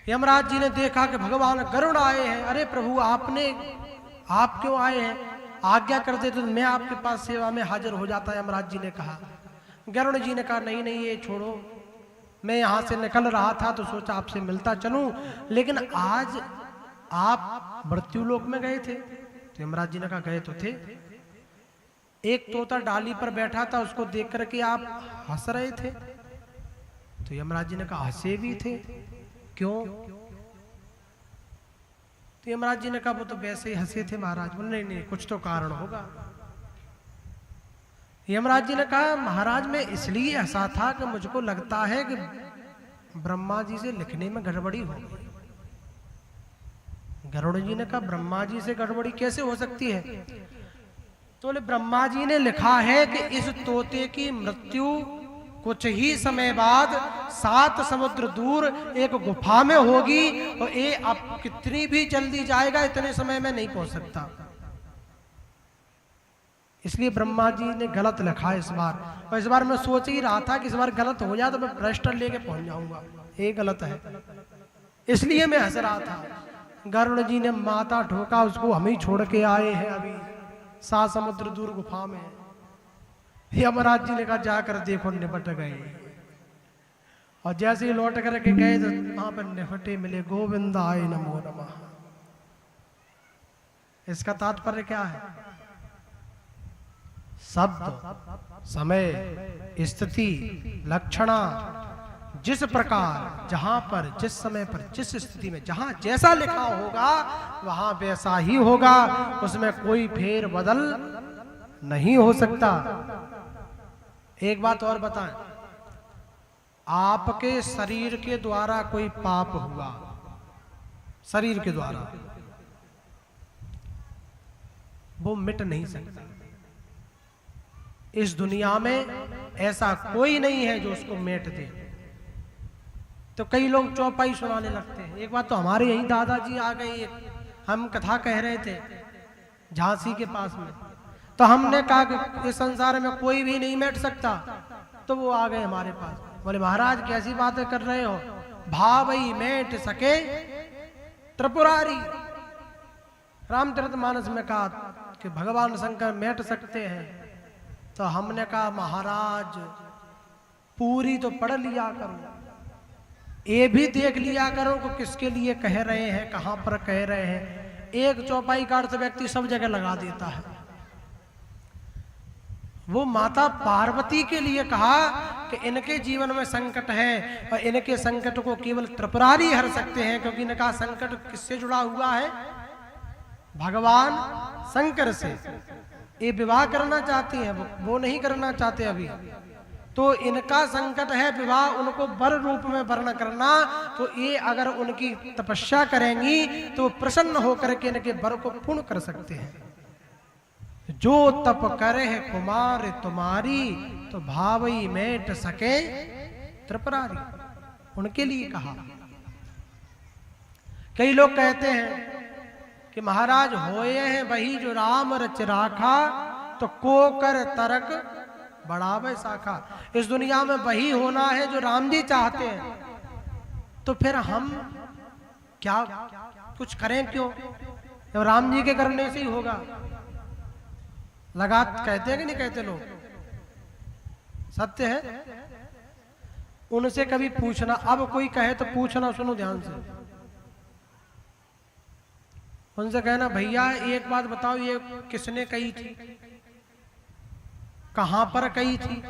यमराज जी ने देखा कि भगवान गरुड़ आए हैं। अरे प्रभु, आप क्यों आए हैं? आज्ञा कर दे तो मैं आपके पास सेवा में हाजिर हो जाता। यमराज जी ने कहा। गरुड़ जी ने कहा, नहीं नहीं, ये छोड़ो, मैं यहाँ से निकल रहा था तो सोचा आपसे मिलता चलूं, लेकिन आज आप मृत्युलोक में गए थे। तो यमराज जी ने कहा, गए तो थे। एक तोता डाली पर बैठा था, उसको देख करके आप हंस रहे थे। तो यमराज जी ने कहा, हंसे भी थे, क्यों? तो यमराज जी ने कहा, वो तो वैसे ही हंसे थे महाराज। बोले, नहीं नहीं, कुछ तो कारण होगा। यमराज जी ने कहा, महाराज मैं इसलिए हंसा था कि मुझको लगता है कि ब्रह्मा जी से लिखने में गड़बड़ी हो गई। गरुड़ जी ने कहा, ब्रह्मा जी से गड़बड़ी कैसे हो सकती है? तो बोले, ब्रह्मा जी ने लिखा है कि इस तोते की मृत्यु कुछ ही समय बाद 7 समुद्र दूर एक गुफा में होगी, और ये अब कितनी भी जल्दी जाएगा इतने समय में नहीं पहुंच सकता। इसलिए ब्रह्मा जी ने गलत लिखा इस बार। और इस बार मैं सोच ही रहा था कि इस बार गलत हो जाए तो मैं रजिस्टर लेके पहुंच जाऊंगा। ये गलत है, इसलिए मैं हंस रहा था। गरुड़ जी ने माथा ठोका, उसको हम ही छोड़ के आए हैं अभी 7 समुद्र दूर गुफा में। यमराज जी ने कहा, जाकर देखो, निपट गए। और जैसे ही लौट करके गए तो वहां पर निपटे मिले, गोविंदाय नमो नमः। इसका तात्पर्य क्या है? शब्द, समय, स्थिति, लक्षणा, जिस प्रकार, जहां पर, जिस समय पर, जिस स्थिति में, जहां जैसा लिखा होगा वहां वैसा ही होगा, उसमें कोई फेर बदल नहीं हो सकता। एक बात और बताएं, आपके शरीर के द्वारा कोई पाप हुआ, शरीर के द्वारा, वो मिट नहीं सकता। इस दुनिया में ऐसा कोई नहीं है जो उसको मेट दे। तो कई लोग चौपाई सुनाने लगते हैं। एक बात तो हमारे यही दादाजी आ गए, हम कथा कह रहे थे झांसी के पास में, तो हमने कहा कि इस संसार में कोई भी नहीं मेट सकता। तो वो आ गए हमारे पास, बोले, महाराज कैसी बातें कर रहे हो, भावई मेट सके त्रिपुरारी। रामचरितमानस में कहा कि भगवान शंकर मेट सकते हैं। तो हमने कहा, महाराज पूरी तो पढ़ लिया करो, ये भी देख लिया करो कि किसके लिए कह रहे हैं, कहां पर कह रहे हैं। एक चौपाई का अर्थ व्यक्ति सब जगह लगा देता है। वो माता पार्वती के लिए कहा कि इनके जीवन में संकट है और इनके संकट को केवल त्रिपुरारी हर सकते हैं, क्योंकि इनका संकट किससे जुड़ा हुआ है? भगवान शंकर से। ये विवाह करना चाहती हैं, वो नहीं करना चाहते अभी, तो इनका संकट है विवाह, उनको वर रूप में वर्ण करना। तो ये अगर उनकी तपस्या करेंगी तो प्रसन्न होकर के इनके वर को पूर्ण कर सकते हैं। जो तप करे है कुमार तुम्हारी, तो भावई मेट सके त्रिपुरारी, उनके लिए कहा। कई लोग कहते हैं कि महाराज होए हैं वही जो राम रच राखा, तो को कर तरक बढ़ावे शाखा। इस दुनिया में वही होना है जो राम जी चाहते हैं, तो फिर हम क्या कुछ करें क्यों? जब राम जी के करने से ही होगा। लगा कहते हैं कि नहीं कहते लोग? सत्य है। उनसे कभी पूछना, अब कोई कहे तो पूछना, सुनो ध्यान से। उनसे कहना, भैया एक बात बताओ, ये किसने कही थी, कहां पर कही थी,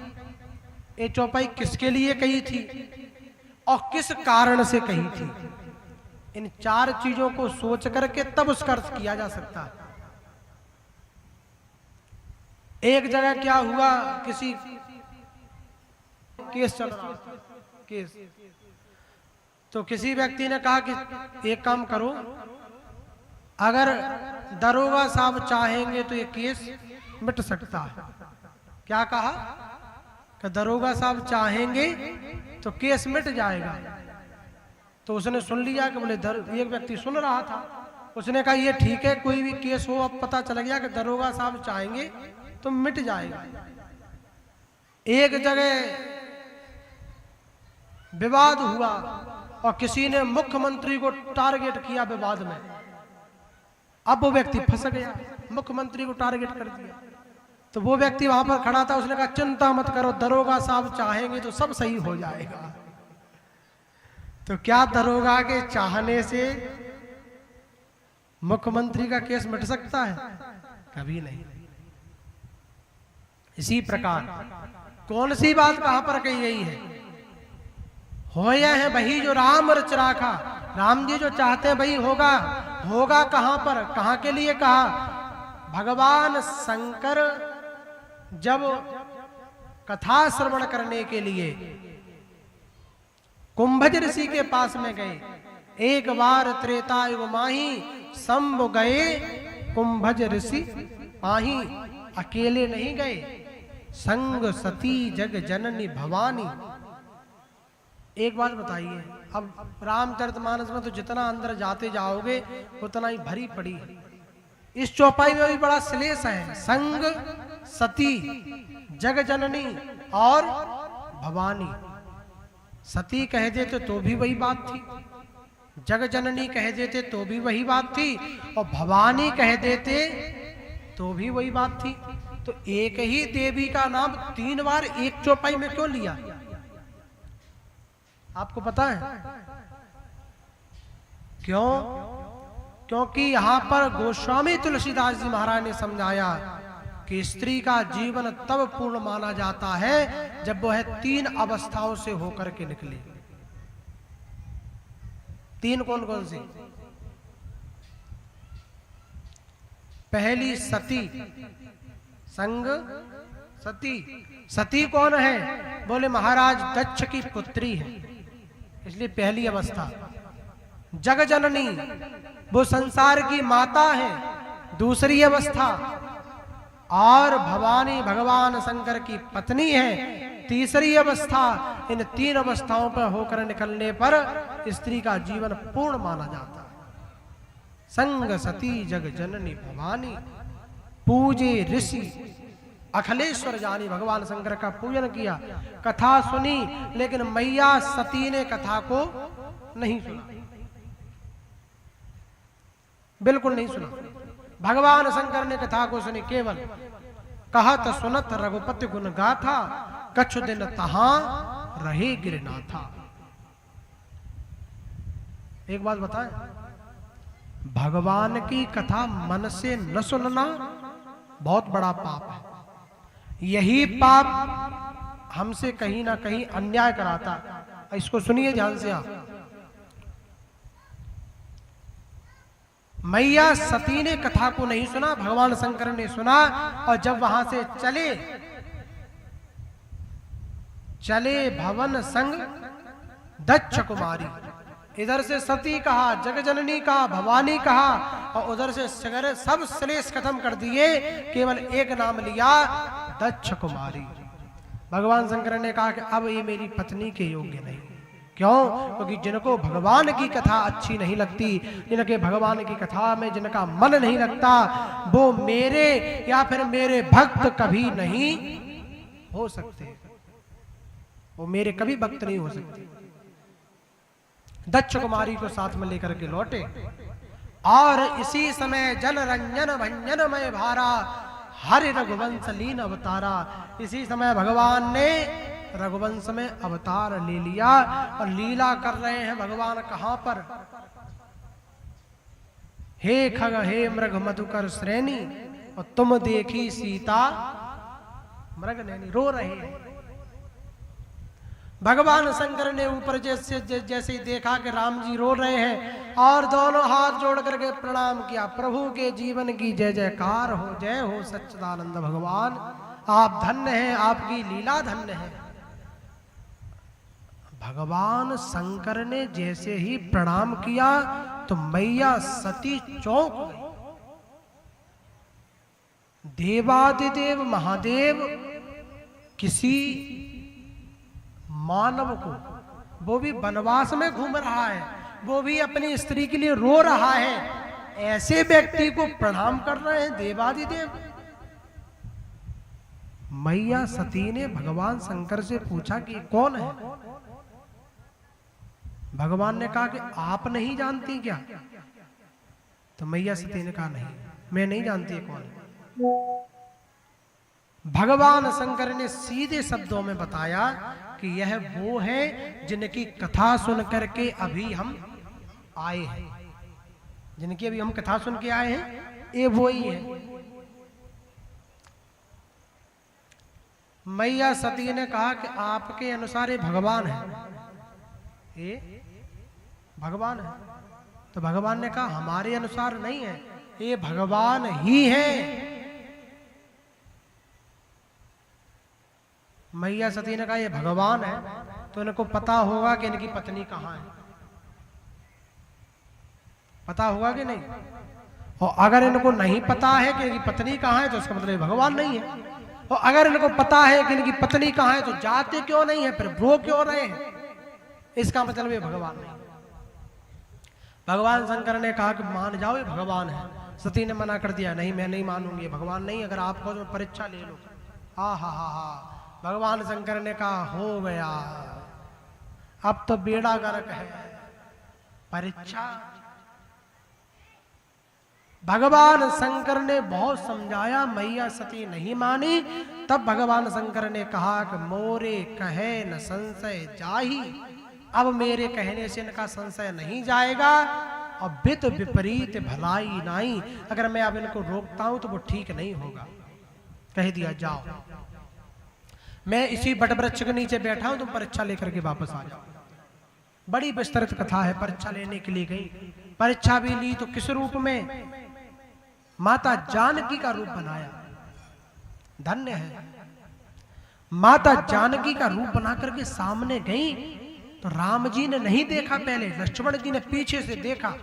ये चौपाई किसके लिए कही थी और किस कारण से कही थी। इन 4 चीजों को सोच करके तब उसका अर्थ किया जा सकता है। एक जगह क्या हुआ, किसी केस चल रहा केस, तो किसी व्यक्ति ने कहा कि एक काम करो, अगर दरोगा साहब चाहेंगे तो ये केस मिट सकता है। क्या कहा कि दरोगा साहब चाहेंगे तो केस मिट जाएगा। तो उसने सुन लिया कि बोले एक व्यक्ति सुन रहा था, उसने कहा ये ठीक है, कोई भी केस हो, अब पता चल गया कि दरोगा साहब चाहेंगे तो मिट जाएगा। एक जगह विवाद हुआ और किसी ने मुख्यमंत्री को टारगेट किया विवाद में। अब वो व्यक्ति फंस गया, मुख्यमंत्री को टारगेट कर दिया। तो वो व्यक्ति वहां पर खड़ा था, उसने कहा चिंता मत करो, दरोगा साहब चाहेंगे तो सब सही हो जाएगा। तो क्या दरोगा के चाहने से मुख्यमंत्री का केस मिट सकता है? कभी नहीं। इसी प्रकार कौन सी बात कहां पर कही गई है? होया है वही जो राम रच राखा। राम जी जो चाहते हैं वही होगा। होगा कहां पर, कहां के लिए कहा? भगवान शंकर जब कथा श्रवण करने के लिए कुंभज ऋषि के पास में गए, एक बार त्रेता युग माही शंभु गए कुंभज ऋषि पाही। अकेले नहीं गए, संग सती जग जननी भवानी। एक बात बताइए, अब रामचरितमानस में तो जितना अंदर जाते जाओगे उतना ही भरी पड़ी है। इस चौपाई में भी बड़ा श्लेष है। संग सती जग जननी और भवानी। सती कह देते तो भी वही बात थी, जग जननी कह देते तो भी वही बात थी, और भवानी कह देते तो भी वही बात थी। तो एक ही देवी का नाम 3 बार एक चौपाई में क्यों लिया? आपको पता है क्यों? क्योंकि यहां पर गोस्वामी तुलसीदास जी महाराज ने समझाया कि स्त्री का जीवन तब पूर्ण माना जाता है जब वह 3 अवस्थाओं से होकर के निकले। 3 कौन कौन सी? पहली सती, संग सती। सती कौन है? बोले महाराज दक्ष की पुत्री है, इसलिए पहली अवस्था। जग जननी, वो संसार की माता है, दूसरी अवस्था। और भवानी भगवान शंकर की पत्नी है, तीसरी अवस्था। इन 3 अवस्थाओं पर होकर निकलने पर स्त्री का जीवन पूर्ण माना जाता है। संग सती जग जननी भवानी, पूजे ऋषि अखिलेश्वर जानी। भगवान शंकर का पूजन किया, कथा सुनी, लेकिन मैया सती ने कथा को नहीं सुना, बिल्कुल नहीं सुना। भगवान शंकर ने कथा को सुनी, केवल कहत सुनत रघुपति गुण गाथा, कछु दिन तहां रहे गिरनाथा। एक बात बताएं, भगवान की कथा मन से न सुनना बहुत बड़ा पाप है। यही पाप हमसे कहीं ना कहीं अन्याय कराता। इसको सुनिए ध्यान से आप। मैया सती ने कथा को नहीं सुना, भगवान शंकर ने सुना। और जब वहां से चले भवन संग दक्ष कुमारी। इधर से सती कहा, जगजननी कहा, भवानी कहा, और उधर से सब श्लेष खत्म कर दिए, केवल एक नाम लिया, दक्ष कुमारी। भगवान शंकर ने कहा कि अब ये मेरी पत्नी के योग्य नहीं। क्यों? क्योंकि जिनको भगवान की कथा अच्छी नहीं लगती, जिनके भगवान की कथा में जिनका मन नहीं लगता, वो मेरे या फिर मेरे भक्त कभी नहीं हो सकते। वो मेरे कभी भक्त नहीं हो सकते। दक्ष कुमारी को साथ में लेकर के लौटे, और इसी समय जन रंजन भंजन में भारा, हरि रघुवंश लीन अवतारा। इसी समय भगवान ने रघुवंश में अवतार ले लिया और लीला कर रहे हैं भगवान। कहां पर? हे खग हे मृग मधुकर श्रेणी, और तुम देखी सीता मृग नैनी। रो रहे हैं। भगवान शंकर ने ऊपर जैसे देखा कि राम जी रो रहे हैं, और दोनों हाथ जोड़ करके प्रणाम किया। प्रभु के जीवन की जय जयकार हो, जय हो सच्चिदानंद भगवान। आप धन्य हैं, आपकी लीला धन्य है। भगवान शंकर ने जैसे ही प्रणाम किया तो मैया सती चौंक गई। देवादिदेव महादेव किसी मानव को, वो भी वनवास में घूम रहा है, वो भी अपनी स्त्री के लिए रो रहा है, ऐसे व्यक्ति को प्रणाम कर रहे हैं देवादिदेव। मैया सती ने भगवान शंकर से पूछा कि कौन है? भगवान ने कहा कि आप नहीं जानती क्या? तो मैया सती ने कहा नहीं, मैं नहीं जानती है कौन है। भगवान शंकर ने सीधे शब्दों में बताया कि यह वो है जिनकी कथा सुन करके अभी हम आए हैं, जिनकी अभी हम कथा सुन के आए हैं, ये वो ही है। मैया सती ने कहा कि आपके अनुसार ये भगवान है, ये भगवान है। तो भगवान ने कहा हमारे अनुसार नहीं है, ये भगवान ही है। मैया सती ने कहा ये भगवान है, तो इनको पता होगा कि इनकी पत्नी कहाँ है, पता होगा कि नहीं? और अगर इनको नहीं पता है कि इनकी पत्नी कहाँ है तो इसका मतलब ये भगवान नहीं है। और अगर इनको पता है कि इनकी पत्नी कहाँ है तो जाते क्यों नहीं है, फिर रो क्यों रहे हैं? इसका मतलब ये भगवान नहीं। भगवान शंकर ने कहा कि मान जाओ ये भगवान है। सती ने मना कर दिया, नहीं मैं नहीं मानूंगी, ये भगवान नहीं, अगर आप कहो तो परीक्षा ले लो। हा हा हा हा। भगवान शंकर ने कहा हो गया, अब तो बेड़ा गर्क है, परीक्षा। भगवान शंकर ने बहुत समझाया, मैया सती नहीं मानी। तब भगवान शंकर ने कहा कि मोरे कहे न संशय जाही, अब मेरे कहने से इनका संशय नहीं जाएगा। और वित विपरीत भलाई नहीं, अगर मैं अब इनको रोकता हूं तो वो ठीक नहीं होगा। कह दिया जाओ, मैं इसी बटवृक्ष के नीचे बैठा हूं, तुम परीक्षा लेकर के वापस आ जाओ। बड़ी विस्तृत कथा है। परीक्षा लेने के लिए गई, परीक्षा भी ली तो किस रूप में? माता जानकी का रूप बनाया। धन्य है, माता जानकी का रूप बना करके सामने गई तो राम जी ने नहीं देखा, पहले लक्ष्मण जी ने पीछे से देखा।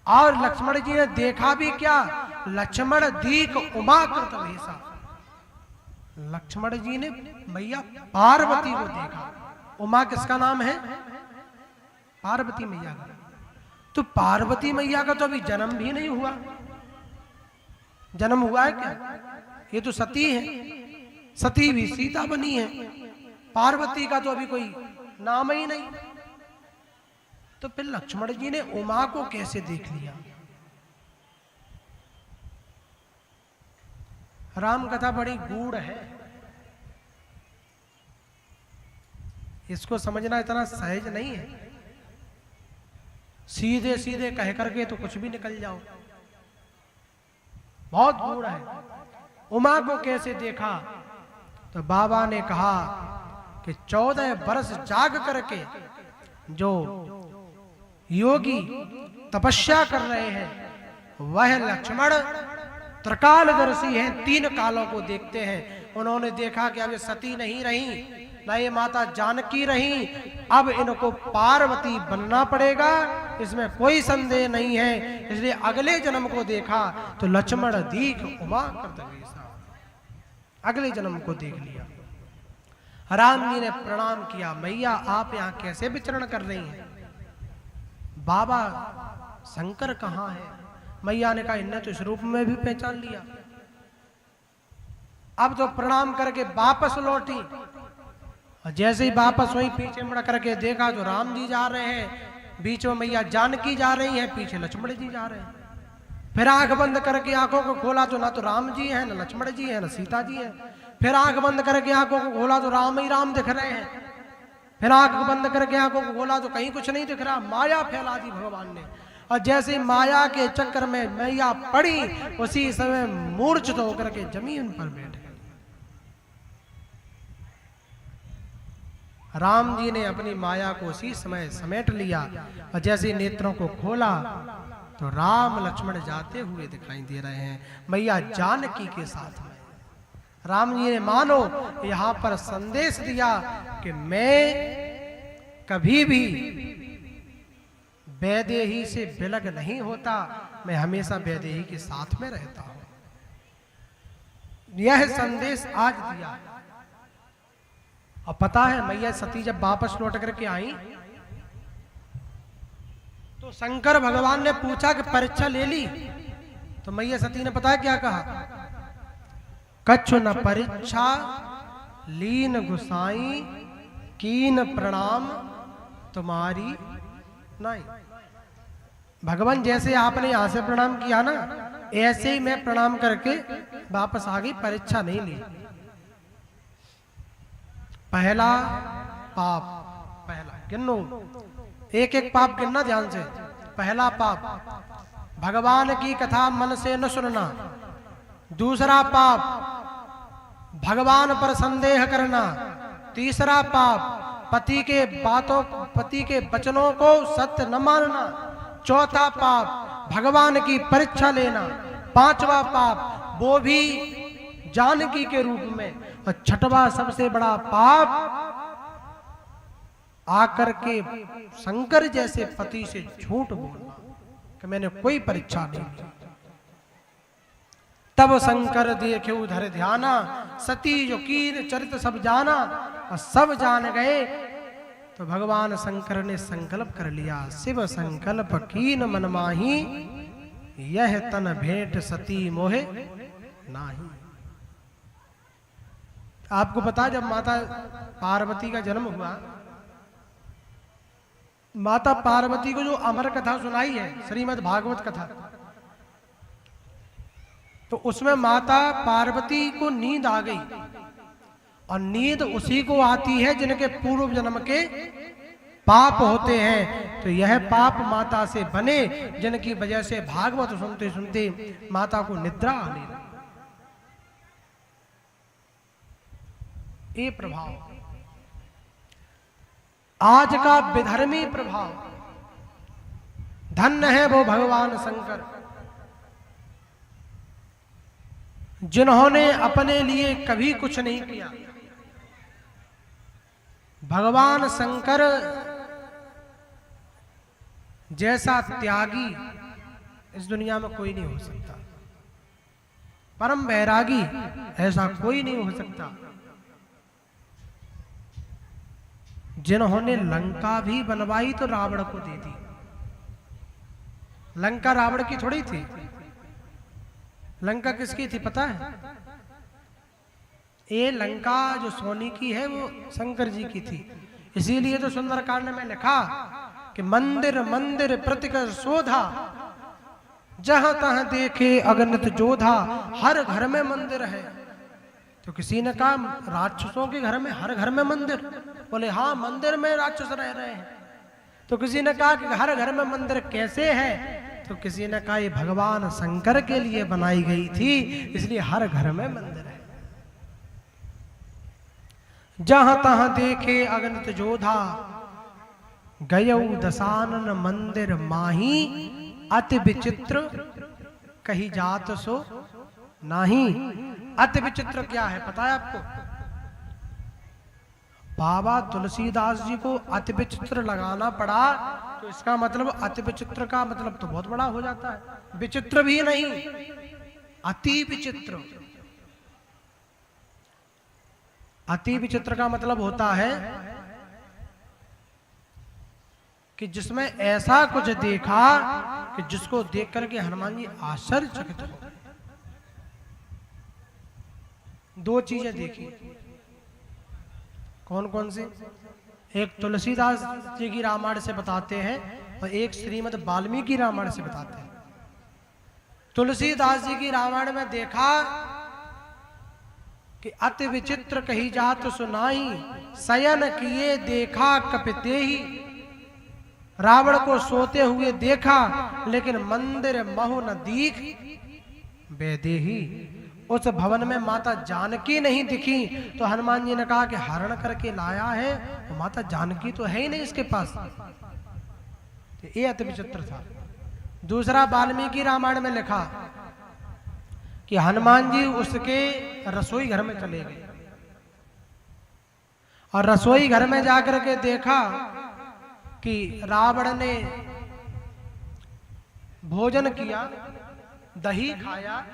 और लक्ष्मण जी ने देखा भी क्या? लक्ष्मण दीक उमा कृत वेशा। लक्ष्मण जी ने मैया पार्वती को देखा। उमा किसका नाम है? पार्वती मैया का। तो पार्वती मैया का तो अभी जन्म भी नहीं हुआ। जन्म हुआ है क्या? ये तो सती है, सती भी सीता बनी है, पार्वती का तो अभी कोई नाम ही नहीं। तो फिर लक्ष्मण जी ने उमा को कैसे देख लिया? राम कथा बड़ी गूढ़ है, इसको समझना इतना सहज नहीं है। सीधे सीधे कह करके तो कुछ भी निकल जाओ, बहुत गूढ़ है। उमा को कैसे देखा? तो बाबा ने कहा कि 14 वर्ष जाग करके जो योगी तपस्या कर रहे हैं वह लक्ष्मण त्रिकालदर्शी हैं, 3 कालों को देखते हैं। उन्होंने देखा कि अब ये सती नहीं रही, ना ये माता जानकी रही, अब इनको पार्वती बनना पड़ेगा, इसमें कोई संदेह नहीं है। इसलिए अगले जन्म को देखा तो लक्ष्मण दीख उमा कृत वेशा, अगले जन्म को देख लिया। राम जी ने प्रणाम किया, मैया आप यहाँ कैसे विचरण कर रही हैं? बाबा शंकर कहाँ है? मैया ने कहा इन्हें तो इस रूप में भी पहचान लिया। अब तो प्रणाम करके वापस लौटी, और जैसे ही वापस हुई पीछे मुड़ करके देखा तो राम जी जा रहे हैं, बीच में मैया जानकी जा रही है, पीछे लक्ष्मण जी जा रहे हैं। फिर आंख बंद करके आंखों को खोला तो ना तो राम जी है, ना लक्ष्मण जी है, ना सीता जी है। फिर आंख बंद करके आंखों को खोला तो राम ही राम दिख रहे हैं। फिर आंख बंद करके आंखों को खोला तो कहीं कुछ नहीं दिख रहा। माया फैला दी भगवान ने, और जैसे माया के चक्कर में मैया पड़ी, उसी समय मूर्छित होकर के जमीन पर बैठ गई। राम जी ने अपनी माया को उसी समय समेट लिया, और जैसे नेत्रों को खोला तो राम लक्ष्मण जाते हुए दिखाई दे रहे हैं, मैया जानकी के साथ में। राम जी ने मानो यहां पर संदेश दिया कि मैं कभी भी वैदेही से विलग नहीं होता, मैं हमेशा वैदेही के साथ में रहता हूं। यह संदेश आज दिया। और पता है मैया सती जब वापस लौट करके आई तो शंकर भगवान ने पूछा कि परीक्षा ले ली? तो मैया सती ने पता है क्या कहा? कछु न परीक्षा लीन गुसाई कीन प्रणाम तुम्हारी नहीं। भगवान जैसे आपने यहां से प्रणाम किया ना, ऐसे ही मैं प्रणाम करके वापस आ गई, परीक्षा नहीं ली। पहला पाप, पहला गिनो, एक एक पाप गिनना ध्यान से। पहला पाप भगवान की कथा मन से न सुनना। दूसरा पाप भगवान पर संदेह करना। तीसरा पाप पति के वचनों को सत्य न मानना। चौथा पाप भगवान की परीक्षा लेना। पांचवा पाप वो भी जानकी के रूप में। और छठवां सबसे बड़ा पाप आकर के शंकर जैसे पति से झूठ बोलना कि मैंने कोई परीक्षा नहीं ली। तब शंकर देखे उधर ध्याना, सती जो कीन चरित सब जाना। और सब जान गए तो भगवान शंकर ने संकल्प कर लिया, शिव संकल्प कीन मन माही, यह तन भेंट सती मोहे नाही। आपको पता, जब माता पार्वती का जन्म हुआ, माता पार्वती को जो अमर कथा सुनाई है, श्रीमद् भागवत कथा, तो उसमें माता पार्वती को नींद आ गई। और नींद उसी को आती है जिनके पूर्व जन्म के पाप होते हैं। तो यह पाप माता से बने, जिनकी वजह से भागवत सुनते सुनते माता को निद्रा आने लगी। ये प्रभाव आज का विधर्मी प्रभाव। धन्य है वो भगवान शंकर जिन्होंने अपने लिए कभी कुछ नहीं किया। भगवान शंकर जैसा त्यागी इस दुनिया में कोई नहीं हो सकता। परम वैरागी ऐसा कोई नहीं हो सकता। जिन्होंने लंका भी बनवाई तो रावण को दे दी। लंका रावण की थोड़ी थी, लंका किसकी थी पता है? ये लंका जो सोने की है वो शंकर जी की थी। इसीलिए तो सुंदरकांड में लिखा कि मंदिर मंदिर प्रतिकर शोधा, जहां तहां देखे अगणित जोधा। हर घर में मंदिर है। तो किसी ने कहा राक्षसों के घर में, हर घर में मंदिर? बोले हाँ, मंदिर में राक्षस रह रहे हैं। तो किसी ने कहा कि हर घर में मंदिर कैसे है? तो किसी ने कहा ये भगवान शंकर के लिए बनाई गई थी, इसलिए हर घर में मंदिर है। जहां तहां देखे अगणित जोधा, गयऊ दशानन मंदिर माही। अति विचित्र कही जात सो नाही। अति विचित्र क्या है पता है आपको? बाबा तुलसीदास जी को अति विचित्र लगाना पड़ा, तो इसका मतलब अति विचित्र का मतलब तो बहुत बड़ा हो जाता है। विचित्र भी नहीं, अति विचित्र। अति विचित्र का मतलब होता है कि जिसमें ऐसा कुछ देखा कि जिसको देख करके हनुमान जी आश्चर्यचकित हो गए। दो चीजें देखी। कौन कौन सी? एक तुलसीदास जी की रामायण से बताते हैं और एक श्रीमद् वाल्मीकि रामायण से बताते हैं। तुलसीदास जी की रामायण में देखा कि अति विचित्र कही जात सुनाई, शयन किए देखा कपिते ही। रावण को सोते हुए देखा, लेकिन मंदिर महु न दीख बेदेही। उस भवन में माता जानकी नहीं दिखी। तो हनुमान जी ने कहा कि हरण करके लाया है, तो माता जानकी तो है ही नहीं इसके पास। तो ये अति विचित्र था। दूसरा वाल्मीकि रामायण में लिखा कि हनुमान जी उसके रसोई घर में चले गए और रसोई घर में जाकर के देखा कि रावण ने भोजन किया, दही खाया।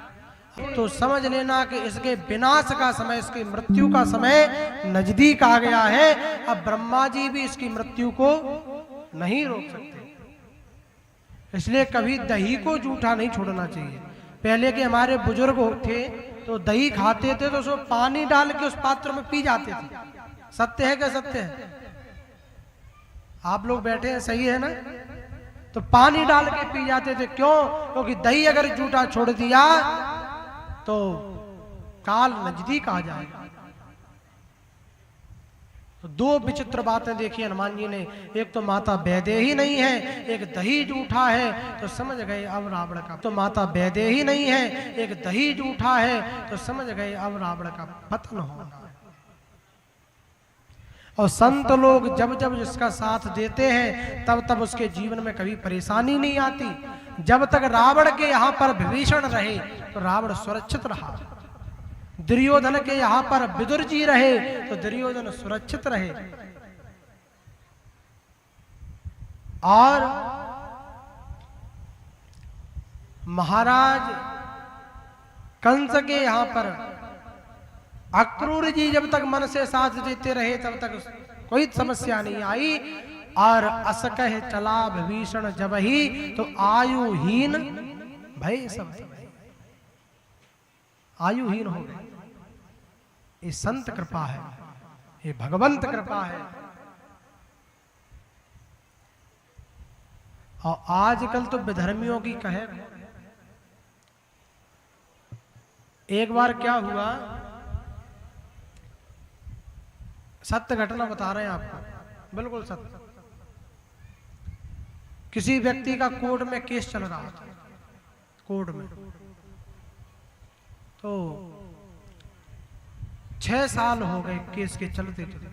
तो समझ लेना कि इसके विनाश का समय, इसकी मृत्यु का समय नजदीक आ गया है। अब ब्रह्मा जी भी इसकी मृत्यु को नहीं रोक सकते। इसलिए कभी दही को जूठा नहीं छोड़ना चाहिए। पहले के हमारे बुजुर्ग थे तो दही खाते थे तो उसमें पानी डाल के उस पात्र में पी जाते थे। सत्य है क्या? सत्य है। आप लोग बैठे हैं, सही है ना? तो पानी डाल के पी जाते थे। क्यों? क्योंकि दही अगर जूठा छोड़ दिया तो काल नजदीक आ जाएगा। तो दो विचित्र बातें देखी हनुमान जी ने। एक तो माता वैद्य ही नहीं है, एक दही जूठा है, तो समझ गए अब रावण का। तो माता वैद्य ही नहीं है, एक दही जूठा है, तो समझ गए अब रावण का पतन होगा। और संत लोग जब जब जिसका साथ देते हैं तब तब उसके जीवन में कभी परेशानी नहीं आती। जब तक रावण के यहाँ पर विभीषण रहे तो रावण सुरक्षित रहा। दुर्योधन के यहाँ पर विदुर जी रहे तो दुर्योधन सुरक्षित रहे। और महाराज कंस के यहाँ पर अक्रूर जी जब तक मन से साथ देते रहे तब तक कोई समस्या नहीं आई। और असकह चला विभीषण जब ही तो आयुहीन भय सब, आयुहीन हो गए। ये संत कृपा है, ये भगवंत कृपा है। और आजकल तो विधर्मियों की कहे। एक बार क्या हुआ, सत्य घटना बता रहे हैं आपको, बिल्कुल सत्य। किसी व्यक्ति का कोर्ट में केस चल रहा था, कोर्ट में तो 6 साल हो गए केस के चलते चलते।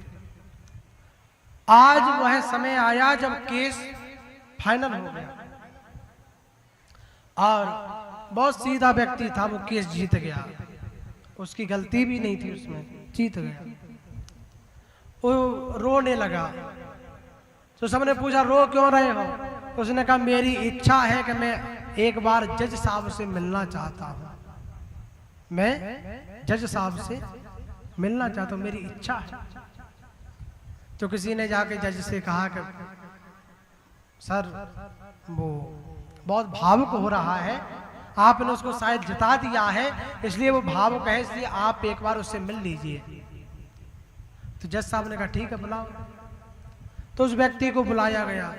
आज वह समय आया जब केस फाइनल हो गया और बहुत सीधा व्यक्ति था, वो केस जीत गया। उसकी गलती भी नहीं थी उसमें, जीत गया। वो रोने लगा तो सबने पूछा रो क्यों रहे हो? उसने कहा मेरी इच्छा है कि मैं एक बार जज साहब से मिलना चाहता हूं, मैं जज साहब से मिलना चाहता हूं, मेरी इच्छा है। तो किसी ने जाके जज से कहा कि सर वो बहुत भावुक हो रहा है, आपने उसको शायद जिता दिया है इसलिए वो भावुक है, इसलिए आप एक बार उससे मिल लीजिए। तो जज साहब ने कहा ठीक है बुलाओ। तो उस व्यक्ति को बुलाया गया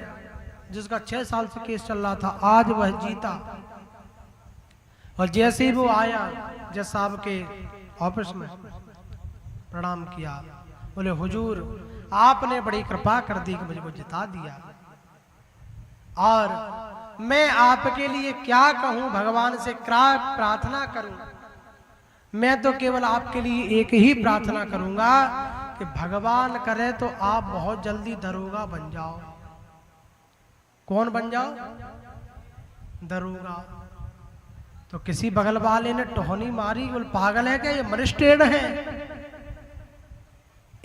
जिसका 6 साल से केस चल रहा था। आज वह जीता और जैसे ही वो आया जज साहब के ऑफिस में प्रणाम किया, बोले हुजूर आपने बड़ी कृपा कर दी कि मुझको जिता दिया और मैं आपके लिए क्या कहूं, भगवान से क्या प्रार्थना करूं। मैं तो केवल आपके लिए एक ही प्रार्थना करूंगा कि भगवान करे तो आप बहुत जल्दी दरोगा बन जाओ। कौन बन जाओ? दरोगा। तो किसी बगल वाले ने टोहनी मारी, बोल पागल है क्या, ये मजिस्ट्रेट है,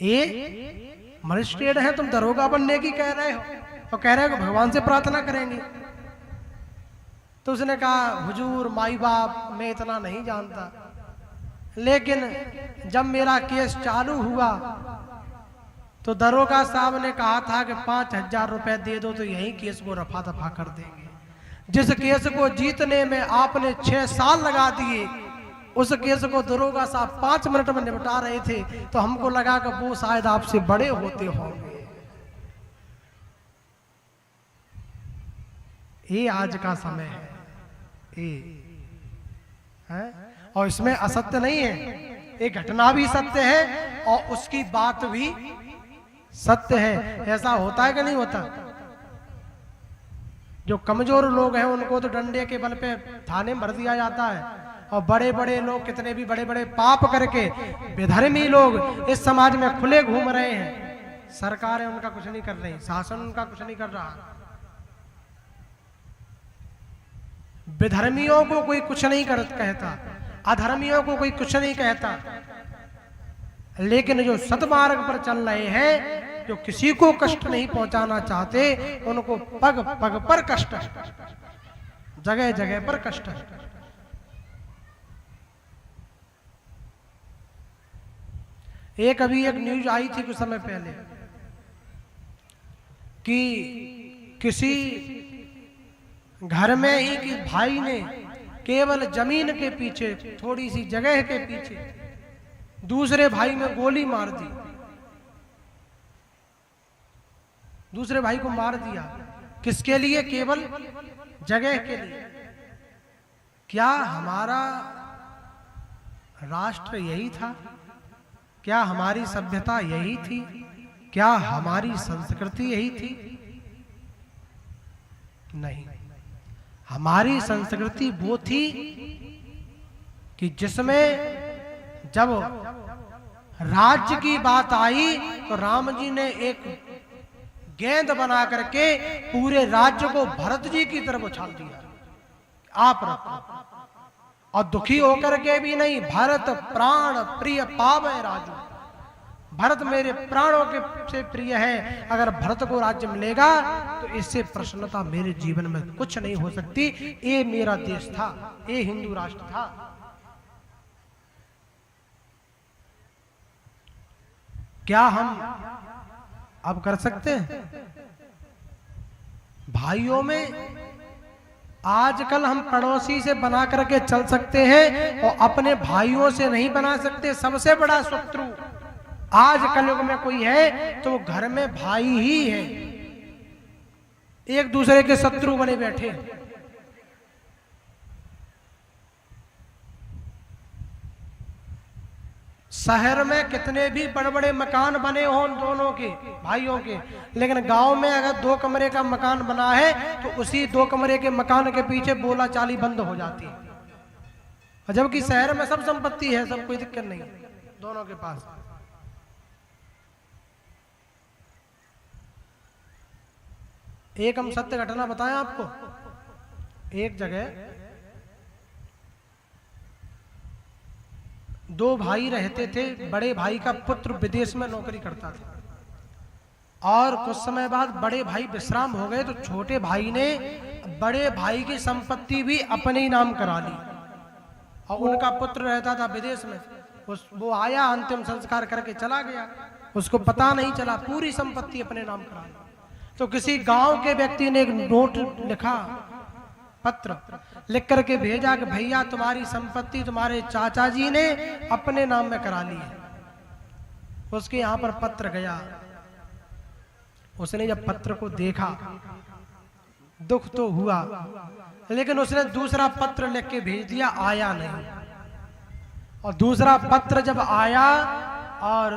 ये मजिस्ट्रेट है, तुम दरोगा बनने की कह रहे हो? तो कह रहे हो भगवान से प्रार्थना करेंगे। तो उसने कहा हुजूर माई बाप मैं इतना नहीं जानता, लेकिन जब मेरा केस चालू हुआ तो दरोगा साहब ने कहा था कि 5,000 रुपए दे दो तो यही केस को रफा दफा कर देंगे। जिस केस को जीतने में आपने 6 साल लगा दिए, उस केस को दरोगा साहब 5 मिनट में निपटा रहे थे, तो हमको लगा कि वो शायद आपसे बड़े होते होंगे। ये आज का समय है, ये है और इसमें असत्य नहीं है, ये घटना भी सत्य है और उसकी बात भी सत्य है। ऐसा होता है कि नहीं होता? जो कमजोर लोग हैं उनको तो डंडे के बल पे थाने में भर दिया जाता है और बड़े बड़े लोग कितने भी बड़े बड़े पाप करके बेधर्मी लोग इस समाज में खुले घूम रहे हैं, सरकारें उनका कुछ नहीं कर रही, शासन उनका कुछ नहीं कर रहा। बेधर्मियों को कोई कुछ नहीं कहता, अधर्मियों को कोई कुछ नहीं कहता, लेकिन जो सतमार्ग पर चल रहे हैं, जो किसी को कष्ट नहीं पहुंचाना चाहते, उनको पग पग पर कष्ट है, जगह जगह पर कष्ट है। अभी एक न्यूज आई थी कुछ समय पहले कि किसी घर में ही कि भाई ने केवल जमीन के पीछे, थोड़ी सी जगह के पीछे दूसरे भाई में गोली मार दी। दूसरे भाई को मार दिया। किसके लिए? केवल जगह के लिए। क्या हमारा राष्ट्र यही था? क्या हमारी सभ्यता यही थी? क्या हमारी संस्कृति यही थी? नहीं। हमारी संस्कृति वो थी कि जिसमें जब राज्य की बात आई तो राम जी ने एक गेंद बना करके पूरे राज्य को भरत जी की तरफ उछाल दिया, आप रखो। और दुखी होकर के भी नहीं, भरत प्राण प्रिय पावे राजू, भरत मेरे प्राणों के से प्रिय है। अगर भरत को राज्य मिलेगा तो इससे प्रसन्नता मेरे जीवन में कुछ नहीं हो सकती। ये मेरा देश था, ये हिंदू राष्ट्र था। क्या हम अब कर सकते हैं? भाइयों में आजकल हम पड़ोसी से बना करके चल सकते हैं और अपने भाइयों से नहीं बना सकते। सबसे बड़ा शत्रु आज कलयुग में कोई है तो वो घर में भाई ही है। एक दूसरे के शत्रु बने बैठे। शहर में कितने भी बड़े बड़े मकान बने हों दोनों के भाइयों के, लेकिन गांव में अगर 2 कमरे का मकान बना है तो उसी 2 कमरे के मकान के पीछे बोला चाली बंद हो जाती है। और जबकि शहर में सब संपत्ति है, सब कोई दिक्कत नहीं दोनों के पास। एक हम सत्य घटना बताएं आपको। एक जगह 2 भाई रहते थे। बड़े भाई का पुत्र विदेश में नौकरी करता था और कुछ समय बाद बड़े भाई विश्राम हो गए तो छोटे भाई ने बड़े भाई की संपत्ति भी अपने ही नाम करा ली। और उनका पुत्र रहता था विदेश में। वो आया, अंतिम संस्कार करके चला गया, उसको पता नहीं चला, पूरी संपत्ति अपने नाम करा ली। तो किसी गांव के व्यक्ति ने एक नोट लिखा, पत्र लिख करके भेजा कि भैया तुम्हारी संपत्ति तुम्हारे चाचा जी ने अपने नाम में करा ली है। उसके यहां पर पत्र गया। उसने जब पत्र को देखा दुख तो हुआ, लेकिन उसने दूसरा पत्र लिख के भेज दिया, आया नहीं। और दूसरा पत्र जब आया और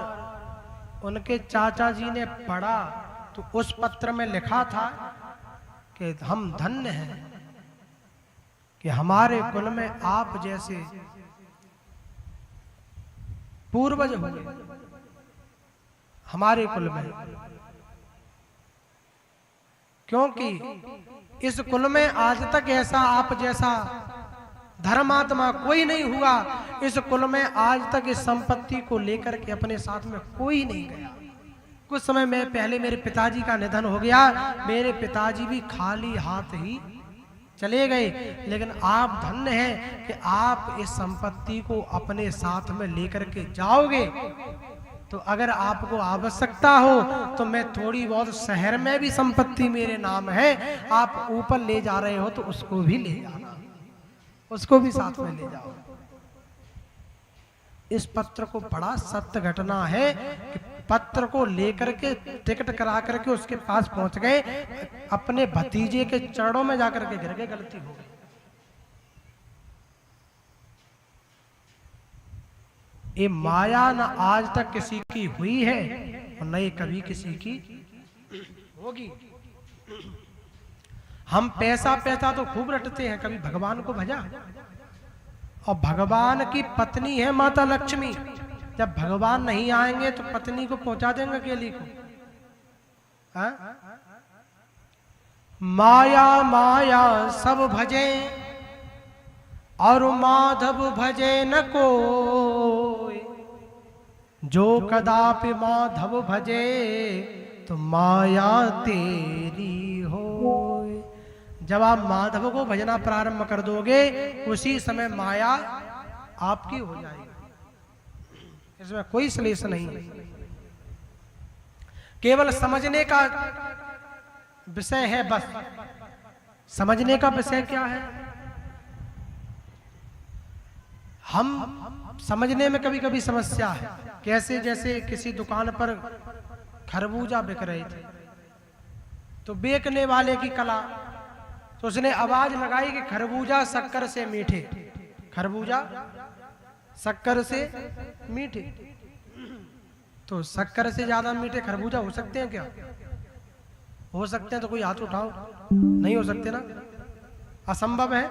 उनके चाचा जी ने पढ़ा तो उस पत्र में लिखा था कि हम धन्य हैं कि हमारे कुल में आप जैसे पूर्वज हुए हमारे कुल में, क्योंकि इस कुल में आज तक ऐसा आप जैसा धर्मात्मा कोई नहीं हुआ। इस कुल में आज तक इस संपत्ति को लेकर के अपने साथ में कोई नहीं गया। कुछ समय में पहले मेरे पिताजी का निधन हो गया। मेरे पिताजी भी खाली हाथ ही चले गए, लेकिन आप धन्य हैं कि आप इस संपत्ति को अपने साथ में लेकर के जाओगे। तो अगर आपको आवश्यकता हो तो मैं थोड़ी बहुत शहर में भी संपत्ति मेरे नाम है, आप ऊपर ले जा रहे हो तो उसको भी ले जाना, उसको भी साथ में ले जाओ। इस पत्र को बड़ा सत्य घटना है कि पत्र को लेकर के टिकट करा करके उसके पास पहुंच गए, अपने भतीजे के चरणों में जाकर के गिर गए, गलती हो गई। ये माया न आज तक किसी की हुई है और न ये कभी किसी की होगी। हम पैसा पैसा तो खूब रटते हैं, कभी भगवान को भजा। और भगवान की पत्नी है माता लक्ष्मी। जब भगवान नहीं आएंगे तो पत्नी को पहुंचा देंगे अकेली को। हा? माया माया सब भजे और माधव भजे न कोई, जो कदापि माधव भजे तो माया तेरी हो। जब आप माधव को भजना प्रारंभ कर दोगे उसी समय माया आपकी हो जाएगी, इसमें कोई श्लेष नहीं है। केवल समझने का विषय है, बस समझने का विषय क्या है। हम समझने में कभी कभी समस्या है। कैसे? जैसे किसी दुकान पर खरबूजा बिक रहे थे, तो बेचने वाले की कला, तो उसने आवाज लगाई कि खरबूजा शक्कर से मीठे, खरबूजा शक्कर से मीठे। तो शक्कर से ज्यादा मीठे खरबूजा हो सकते हैं क्या? हो सकते हैं तो कोई हाथ उठाओ। नहीं हो सकते ना, असंभव है।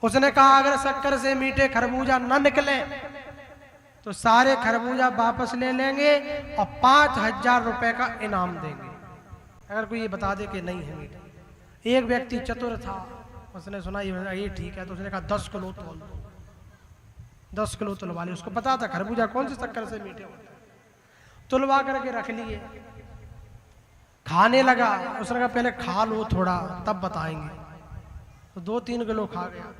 उसने कहा अगर शक्कर से मीठे खरबूजा न निकले तो सारे खरबूजा वापस ले लेंगे और 5,000 रुपए का इनाम देंगे, अगर कोई ये बता दे कि नहीं है मीठे। एक व्यक्ति चतुर था, उसने सुना ये ठीक है, तो उसने कहा 10 किलो तोल दो। 10 किलो तुलवा लिए, उसको पता था खरबूजा कौन से शक्कर से मीठे होते हैं। तुलवा करके रख लिए, खाने लगा। उसने कहा पहले खा लो थोड़ा तब बताएंगे। तो 2-3 किलो खा गया।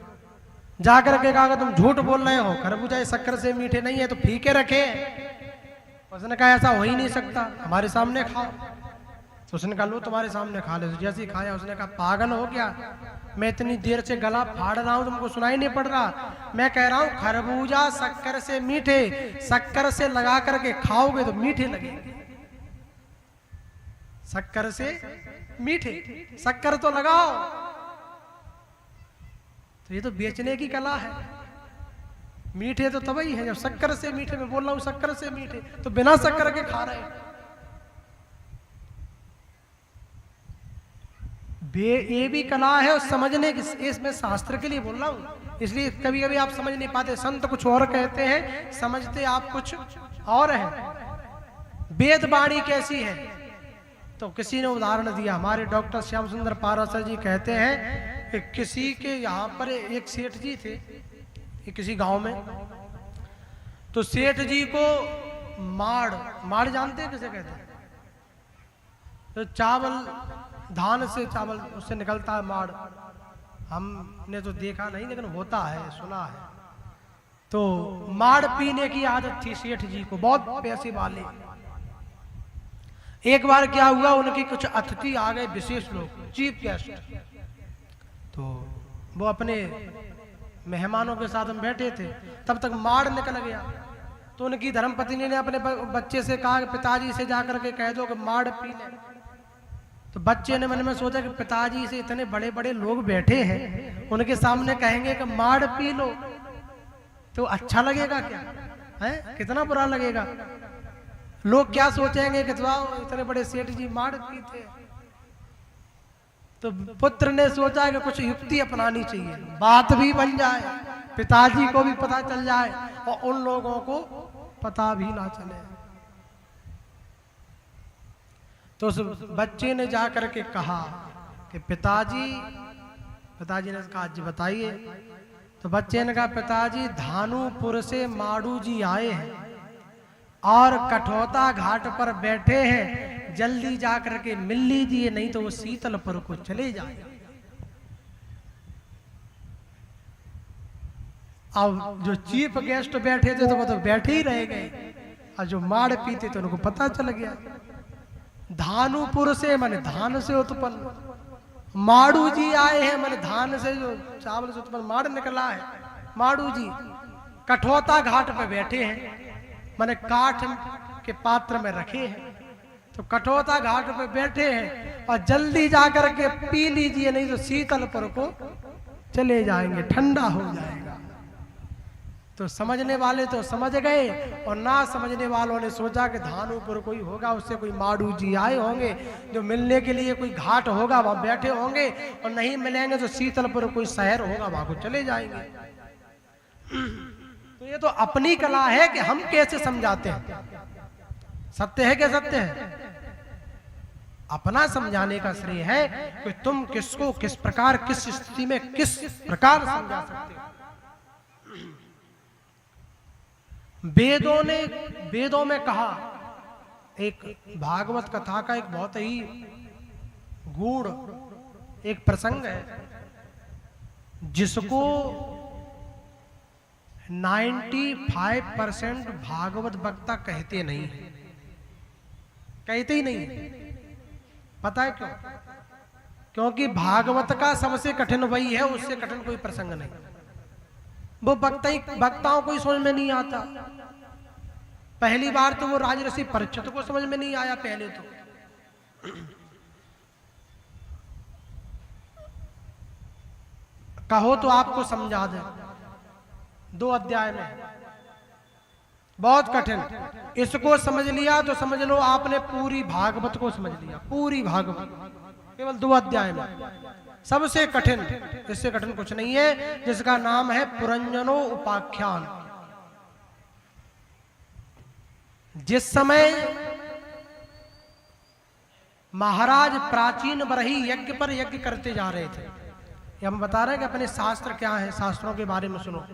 जाकर के कहा तुम झूठ बोल रहे हो, खरबूजा ये शक्कर से मीठे नहीं है तो फीके रखे। उसने कहा ऐसा हो ही नहीं सकता, हमारे सामने खाओ। तो उसने कहा लो तुम्हारे सामने खा ले। तो जैसे ही खाया उसने कहा पागल हो गया, मैं इतनी देर से गला फाड़ रहा हूं तुमको सुनाई नहीं पड़ रहा? मैं कह रहा हूं खरबूजा शक्कर से मीठे, शक्कर से लगा करके खाओगे तो मीठे लगेंगे। शक्कर से मीठे, शक्कर तो लगाओ। तो ये तो बेचने की कला है। मीठे तो तभी है जब शक्कर से मीठे, मैं बोल रहा हूं शक्कर से मीठे, तो बिना शक्कर के खा रहे हैं। ये भी कला है और समझने की, इसमें शास्त्र के लिए बोल रहा हूं, इसलिए कभी कभी आप समझ नहीं पाते। संत कुछ और कहते हैं, समझते आप कुछ और है। वेद वाणी कैसी है? तो किसी ने उदाहरण दिया, हमारे डॉक्टर श्याम सुंदर पारासर जी कहते हैं कि किसी के यहाँ पर एक सेठ जी थे किसी गांव में। तो सेठ जी को माड़ जानते हैं किसे कहते हैं? तो चावल, धान से चावल उससे निकलता है माड़। हमने तो देखा नहीं लेकिन होता है, सुना है। तो माड़ पीने की आदत थी सेठ जी को, बहुत पैसे वाले। एक बार क्या हुआ, उनकी कुछ अतिथि आ गए, विशेष लोग, चीफ गेस्ट। तो वो अपने मेहमानों के साथ हम बैठे थे, तब तक माड़ निकल गया। तो उनकी धर्मपत्नी ने अपने बच्चे से कहा कि पिताजी से जाकर के कह दो कि माड़ पी ले। तो बच्चे ने मन में सोचा कि पिताजी से इतने बड़े बड़े लोग बैठे हैं, उनके सामने कहेंगे कि माड़ पी लो तो अच्छा लगेगा क्या? है कितना बुरा लगेगा। लोग क्या सोचेंगे कि इतने बड़े सेठ जी माड़ पीते। तो पुत्र ने सोचा कि कुछ युक्ति अपनानी चाहिए, बात भी बन जाए, पिताजी को भी पता चल जाए और उन लोगों को पता भी ना चले। तो उस बच्चे ने जाकर के कहा कि पिताजी ने कहा जी बताइए। तो बच्चे ने कहा पिताजी धानुपुर से माड़ू जी आए हैं और कठौता घाट पर बैठे हैं, जल्दी जाकर के मिल लीजिए नहीं तो वो शीतलपुर को चले जाए। अब जो चीफ गेस्ट बैठे थे तो वो तो बैठे ही रह गए, और जो माड़ पीते थे उनको पता चल गया। धानुपुर से माने धान से उत्पन्न, माड़ू जी आए हैं माने धान से जो चावल से उत्पन्न माड़ निकला है। माड़ू जी कठौता घाट पे बैठे हैं माने काठ के पात्र में रखे हैं। तो कठौता घाट पे बैठे हैं और जल्दी जाकर के पी लीजिए नहीं तो शीतलपुर को चले जाएंगे, ठंडा हो जाएगा। तो समझने वाले तो समझ गए और ना समझने वालों ने सोचा कि धानुपुर कोई होगा, उससे कोई माड़ू जी आए होंगे जो मिलने के लिए कोई घाट होगा वहां बैठे होंगे, और नहीं मिलेंगे तो शीतलपुर कोई शहर होगा वहां को चले जाएंगे। तो ये तो अपनी कला है कि हम कैसे समझाते हैं। सत्य है क्या? सत्य है। अपना समझाने का श्रेय है कि तुम किसको किस प्रकार, किस स्थिति में किस प्रकार समझा सकते हो। वेदों में कहा, एक भागवत कथा का एक बहुत ही गूढ़ एक प्रसंग है जिसको 95% भागवत वक्ता कहते नहीं, कहते ही नहीं। पता है क्यों? क्योंकि भागवत का सबसे कठिन वही है, उससे कठिन कोई प्रसंग नहीं। वो वक्ताओं को ही समझ में नहीं आता। पहली बार तो वो राजऋषि परीक्षित को समझ में नहीं आया पहले तो। कहो तो आपको समझा दे, 2 अध्याय में, बहुत कठिन। इसको समझ लिया तो समझ लो आपने पूरी भागवत को समझ लिया, पूरी भागवत, केवल 2 अध्याय में। सबसे कठिन, इससे कठिन कुछ नहीं है, जिसका नाम है पुरंजनो उपाख्यान। जिस समय महाराज प्राचीन बरही यज्ञ पर यज्ञ करते जा रहे थे, ये हम बता रहे हैं कि अपने शास्त्र क्या है, शास्त्रों के बारे में सुनो।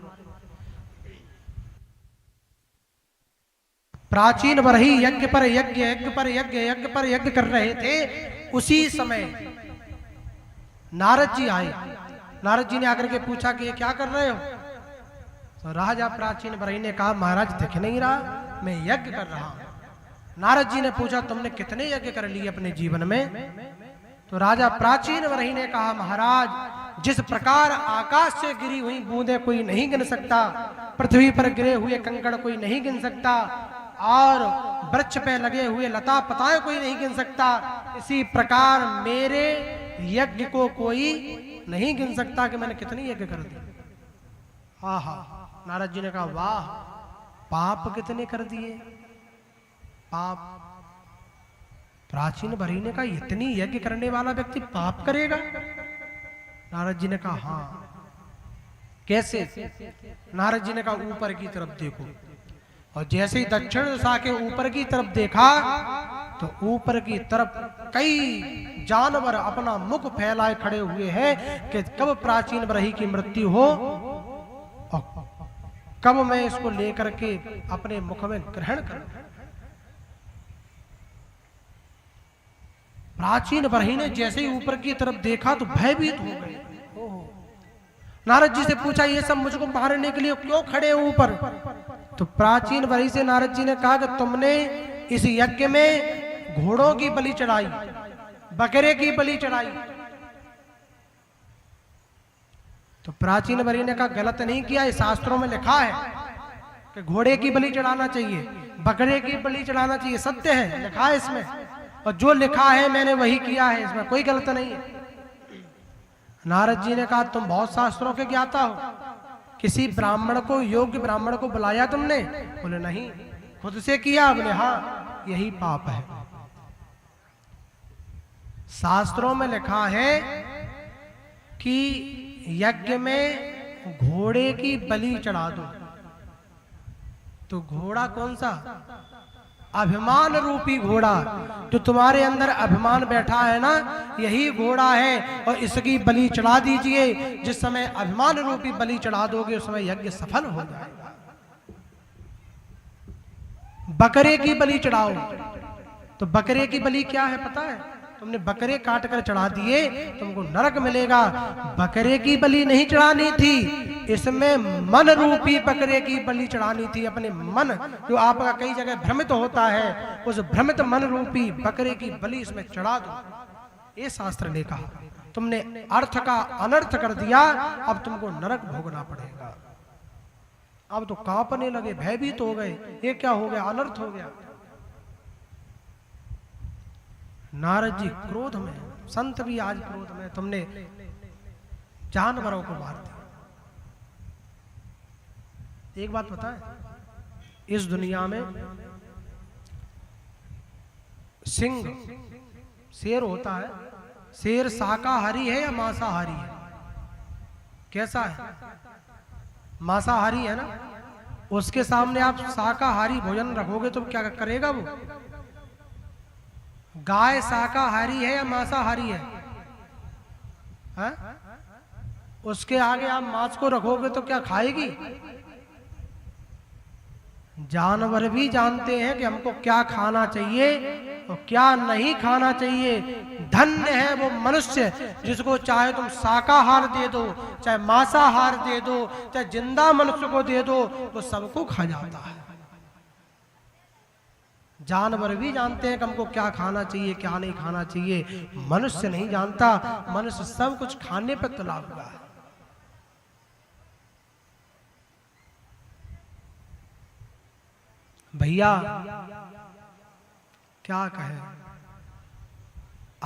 प्राचीन बरही यज्ञ पर यज्ञ, यज्ञ पर यज्ञ, यज्ञ पर यज्ञ कर रहे थे। उसी समय नारद जी आए। नारद जी ने आकर के पूछा कि ये क्या कर रहे हो? तो राजा प्राचीन बरही ने कहा, महाराज दिख नहीं रहा, मैं यज्ञ कर रहा हूं। नारद जी ने पूछा, तुमने कितने यज्ञ कर लिए अपने जीवन में? तो राजा प्राचीन बरही ने कहा, महाराज जिस प्रकार आकाश से गिरी हुई बूंदें कोई नहीं गिन सकता, पृथ्वी पर गिरे हुए कंकड़ कोई नहीं गिन सकता, और वृक्ष पे लगे हुए लता पताएं कोई नहीं गिन सकता, इसी प्रकार मेरे यज्ञ को कोई नहीं गिन सकता कि मैंने कितनी यज्ञ कर दी। आहा, नारद जी ने कहा, वाह, पाप कितने कर दिए, पाप। प्राचीन बरही ने कहा, इतनी यज्ञ करने वाला व्यक्ति पाप करेगा? नारद जी ने कहा, हाँ। कैसे? नारद जी ने कहा, ऊपर की तरफ देखो। और जैसे ही दक्षिण दिशा के ऊपर की तरफ देखा तो ऊपर की तरफ कई जानवर अपना मुख फैलाए खड़े हुए हैं कि कब प्राचीन बरही की मृत्यु हो और कब मैं इसको लेकर के अपने मुख में ग्रहण करूं। प्राचीन बरही ने जैसे ही ऊपर की तरफ देखा तो भयभीत हो गए। नारद जी से पूछा, ये सब मुझको मारने के लिए क्यों खड़े हो ऊपर? तो प्राचीन बरही से नारद जी ने कहा कि तुमने इस यज्ञ में घोड़ों की बलि चढ़ाई, बकरे की बलि चढ़ाई। तो प्राचीन बरही ने कहा, गलत नहीं किया, इस शास्त्रों में लिखा है कि घोड़े की बलि चढ़ाना चाहिए, बकरे की बलि चढ़ाना चाहिए, सत्य है, लिखा है इसमें, और जो लिखा है मैंने वही किया है, इसमें कोई गलत नहीं है। नारद जी ने कहा, तुम बहुत शास्त्रों के ज्ञाता हो, किसी ब्राह्मण को, योग्य ब्राह्मण को बुलाया तुमने? बोले नहीं, खुद से किया। बोले हाँ, यही पाप है। शास्त्रों में लिखा है कि यज्ञ में घोड़े की बलि चढ़ा दो। तो घोड़ा कौन सा? अभिमान रूपी घोड़ा, जो तुम्हारे अंदर अभिमान बैठा है ना, यही घोड़ा है, और इसकी बलि चढ़ा दीजिए। जिस समय अभिमान रूपी बलि चढ़ा दोगे उस समय यज्ञ सफल हो जाएगा। बकरे की बलि चढ़ाओ। तो बकरे की बलि क्या है पता है? तुमने बकरे काट कर चढ़ा दिए, तुमको नरक मिलेगा। बकरे की बलि नहीं चढ़ानी थी, इसमें मन रूपी बकरे की बलि चढ़ानी थी। अपने मन, जो आपका कई जगह भ्रमित होता है, उस भ्रमित मन रूपी बकरे की बलि इसमें चढ़ा दो। ये शास्त्र ने कहा। तुमने अर्थ का अनर्थ कर दिया, अब तुमको नरक भोगना पड़ेगा। अब तो कांपने लगे, भयभीत हो गए, ये क्या हो गया, अनर्थ हो गया। नारद जी क्रोध में, संत भी आज क्रोध में, तुमने जानवरों को मार दिया। एक बात पता है, इस दुनिया में सिंह, शेर होता है, शेर शाकाहारी है या मांसाहारी है? कैसा है? मांसाहारी है ना। उसके सामने आप शाकाहारी भोजन रखोगे तो क्या करेगा वो? गाय शाकाहारी है या मांसाहारी है? हा? उसके आगे आप मांस को रखोगे तो क्या खाएगी? जानवर भी जानते हैं कि हमको क्या खाना चाहिए और क्या नहीं खाना चाहिए। धन्य है वो मनुष्य जिसको चाहे तुम शाकाहार दे दो, चाहे मांसाहार दे दो, चाहे जिंदा मनुष्य को दे दो, वो सबको खा जाता है। जानवर भी जानते हैं कि हमको क्या खाना चाहिए, क्या नहीं खाना चाहिए। मनुष्य नहीं जानता। मनुष्य सब कुछ खाने पर तुला हुआ है। भैया क्या कहे,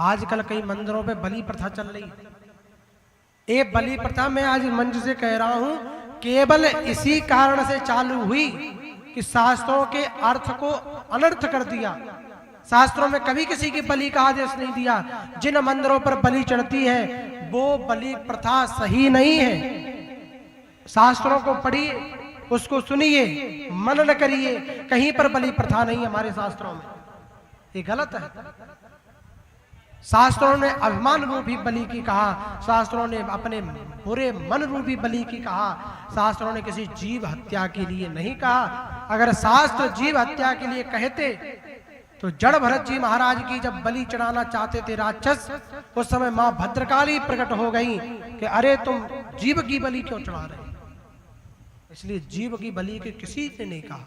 आजकल कई मंदिरों पे बलि प्रथा चल रही है। ये बलि प्रथा मैं आज मंच से कह रहा हूं केवल इसी कारण से चालू हुई कि शास्त्रों के अर्थ को अनर्थ कर दिया। शास्त्रों में कभी किसी की बलि का आदेश नहीं दिया। जिन मंदिरों पर बलि चढ़ती है वो बलि प्रथा सही नहीं है। शास्त्रों को पढ़िए, उसको सुनिए, मनन करिए, कहीं पर बलि प्रथा नहीं हमारे शास्त्रों में, ये गलत है। शास्त्रों ने अभिमान रूपी बलि की कहा, शास्त्रों ने अपने बुरे मन रूपी बलि की कहा, शास्त्रों ने किसी जीव हत्या के लिए नहीं कहा। अगर शास्त्र जीव हत्या के लिए कहते तो जड़ भरत जी महाराज की जब बलि चढ़ाना चाहते थे राक्षस, उस समय मां भद्रकाली प्रकट हो गई कि अरे तुम जीव की बलि क्यों चढ़ा रहे। इसलिए जीव की बलि के किसी ने नहीं कहा,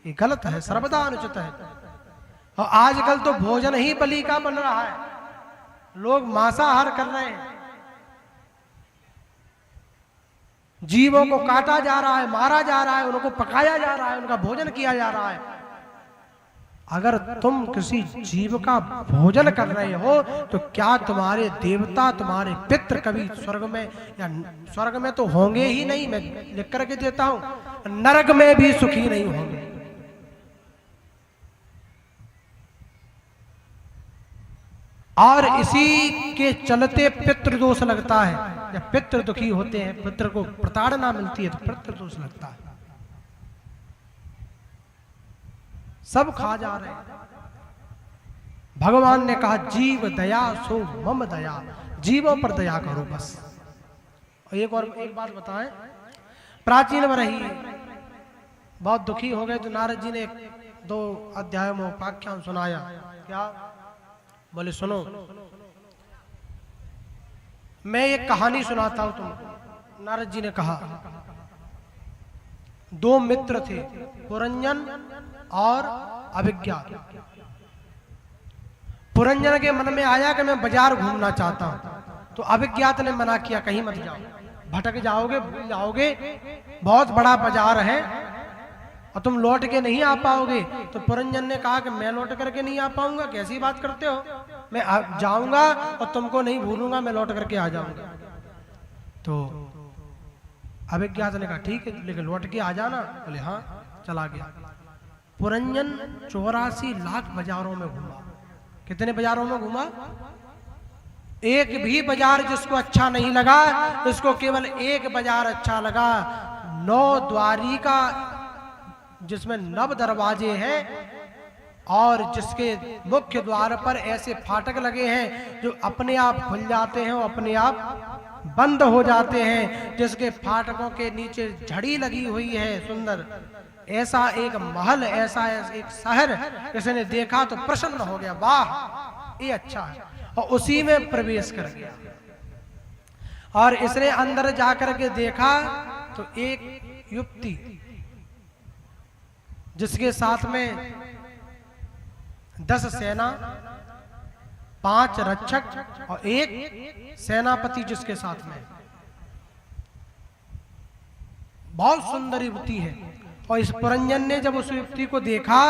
ये गलत है, सर्वदा अनुचित है। और आजकल तो भोजन ही बलि का बन रहा है, लोग मांसाहार कर रहे हैं, जीवों को काटा जा रहा है, मारा जा रहा है, उनको पकाया जा रहा है, उनका भोजन किया जा रहा है। अगर तुम किसी जीव का भोजन कर रहे हो तो क्या तुम्हारे देवता, तुम्हारे पितृ कभी स्वर्ग में, या स्वर्ग में तो होंगे ही नहीं, मैं लिख करके देता हूं, नरक में भी सुखी नहीं होंगे। और इसी के चलते पितृदोष लगता है, जब पितृ दुखी होते हैं, पितृ को प्रताड़ना मिलती है तो पितृदोष लगता है। सब खा जा रहे हैं। भगवान ने कहा जीव दया सो मम दया, जीवों पर दया करो बस। और एक बात बताएं, प्राचीन में रही बहुत दुखी हो गए तो नारद जी ने 2 अध्यायों में उपाख्यान सुनाया। क्या बोले? सुनो, मैं एक कहानी सुनाता हूं तुमको। नारद जी ने कहा 2 मित्र थे, पुरंजन और अभिज्ञात। पुरंजन के मन में आया कि मैं बाजार घूमना चाहता हूं, तो अभिज्ञात ने मना किया, कहीं मत जाओ, भटक जाओगे, भूल जाओगे, बहुत बड़ा बाजार है और तुम लौट के नहीं आ पाओगे। तो पुरंजन ने कहा कि मैं लौट करके नहीं आ पाऊंगा, कैसी बात करते हो, मैं जाऊंगा और तुमको नहीं भूलूंगा, मैं लौट करके आ जाऊंगा। तो अभिज्ञात ने कहा ठीक है, लेकिन लौट के आ जाना। बोले हाँ। चला गया। पुरंजन 84 लाख बाजारों में घूमा। कितने बाजारों में घूमा? एक भी बाजार जिसको अच्छा नहीं लगा, इसको केवल एक बाजार अच्छा लगा, 9 द्वारी का, जिसमें 9 दरवाजे हैं और जिसके मुख्य द्वार पर ऐसे फाटक लगे हैं जो अपने आप खुल जाते हैं और अपने आप बंद हो जाते हैं, जिसके फाटकों के नीचे झड़ी लगी हुई है सुंदर। ऐसा एक महल, ऐसा एक शहर किसी ने देखा तो प्रसन्न हो गया, वाह ये अच्छा है, और उसी में प्रवेश कर गया। और इसने अंदर जाकर के देखा तो एक युवती, जिसके साथ में 10 सेना, 5 रक्षक और 1 सेनापति जिसके साथ में, बहुत सुंदर युवती है। और इस पुरंजन ने जब उस युवती को देखा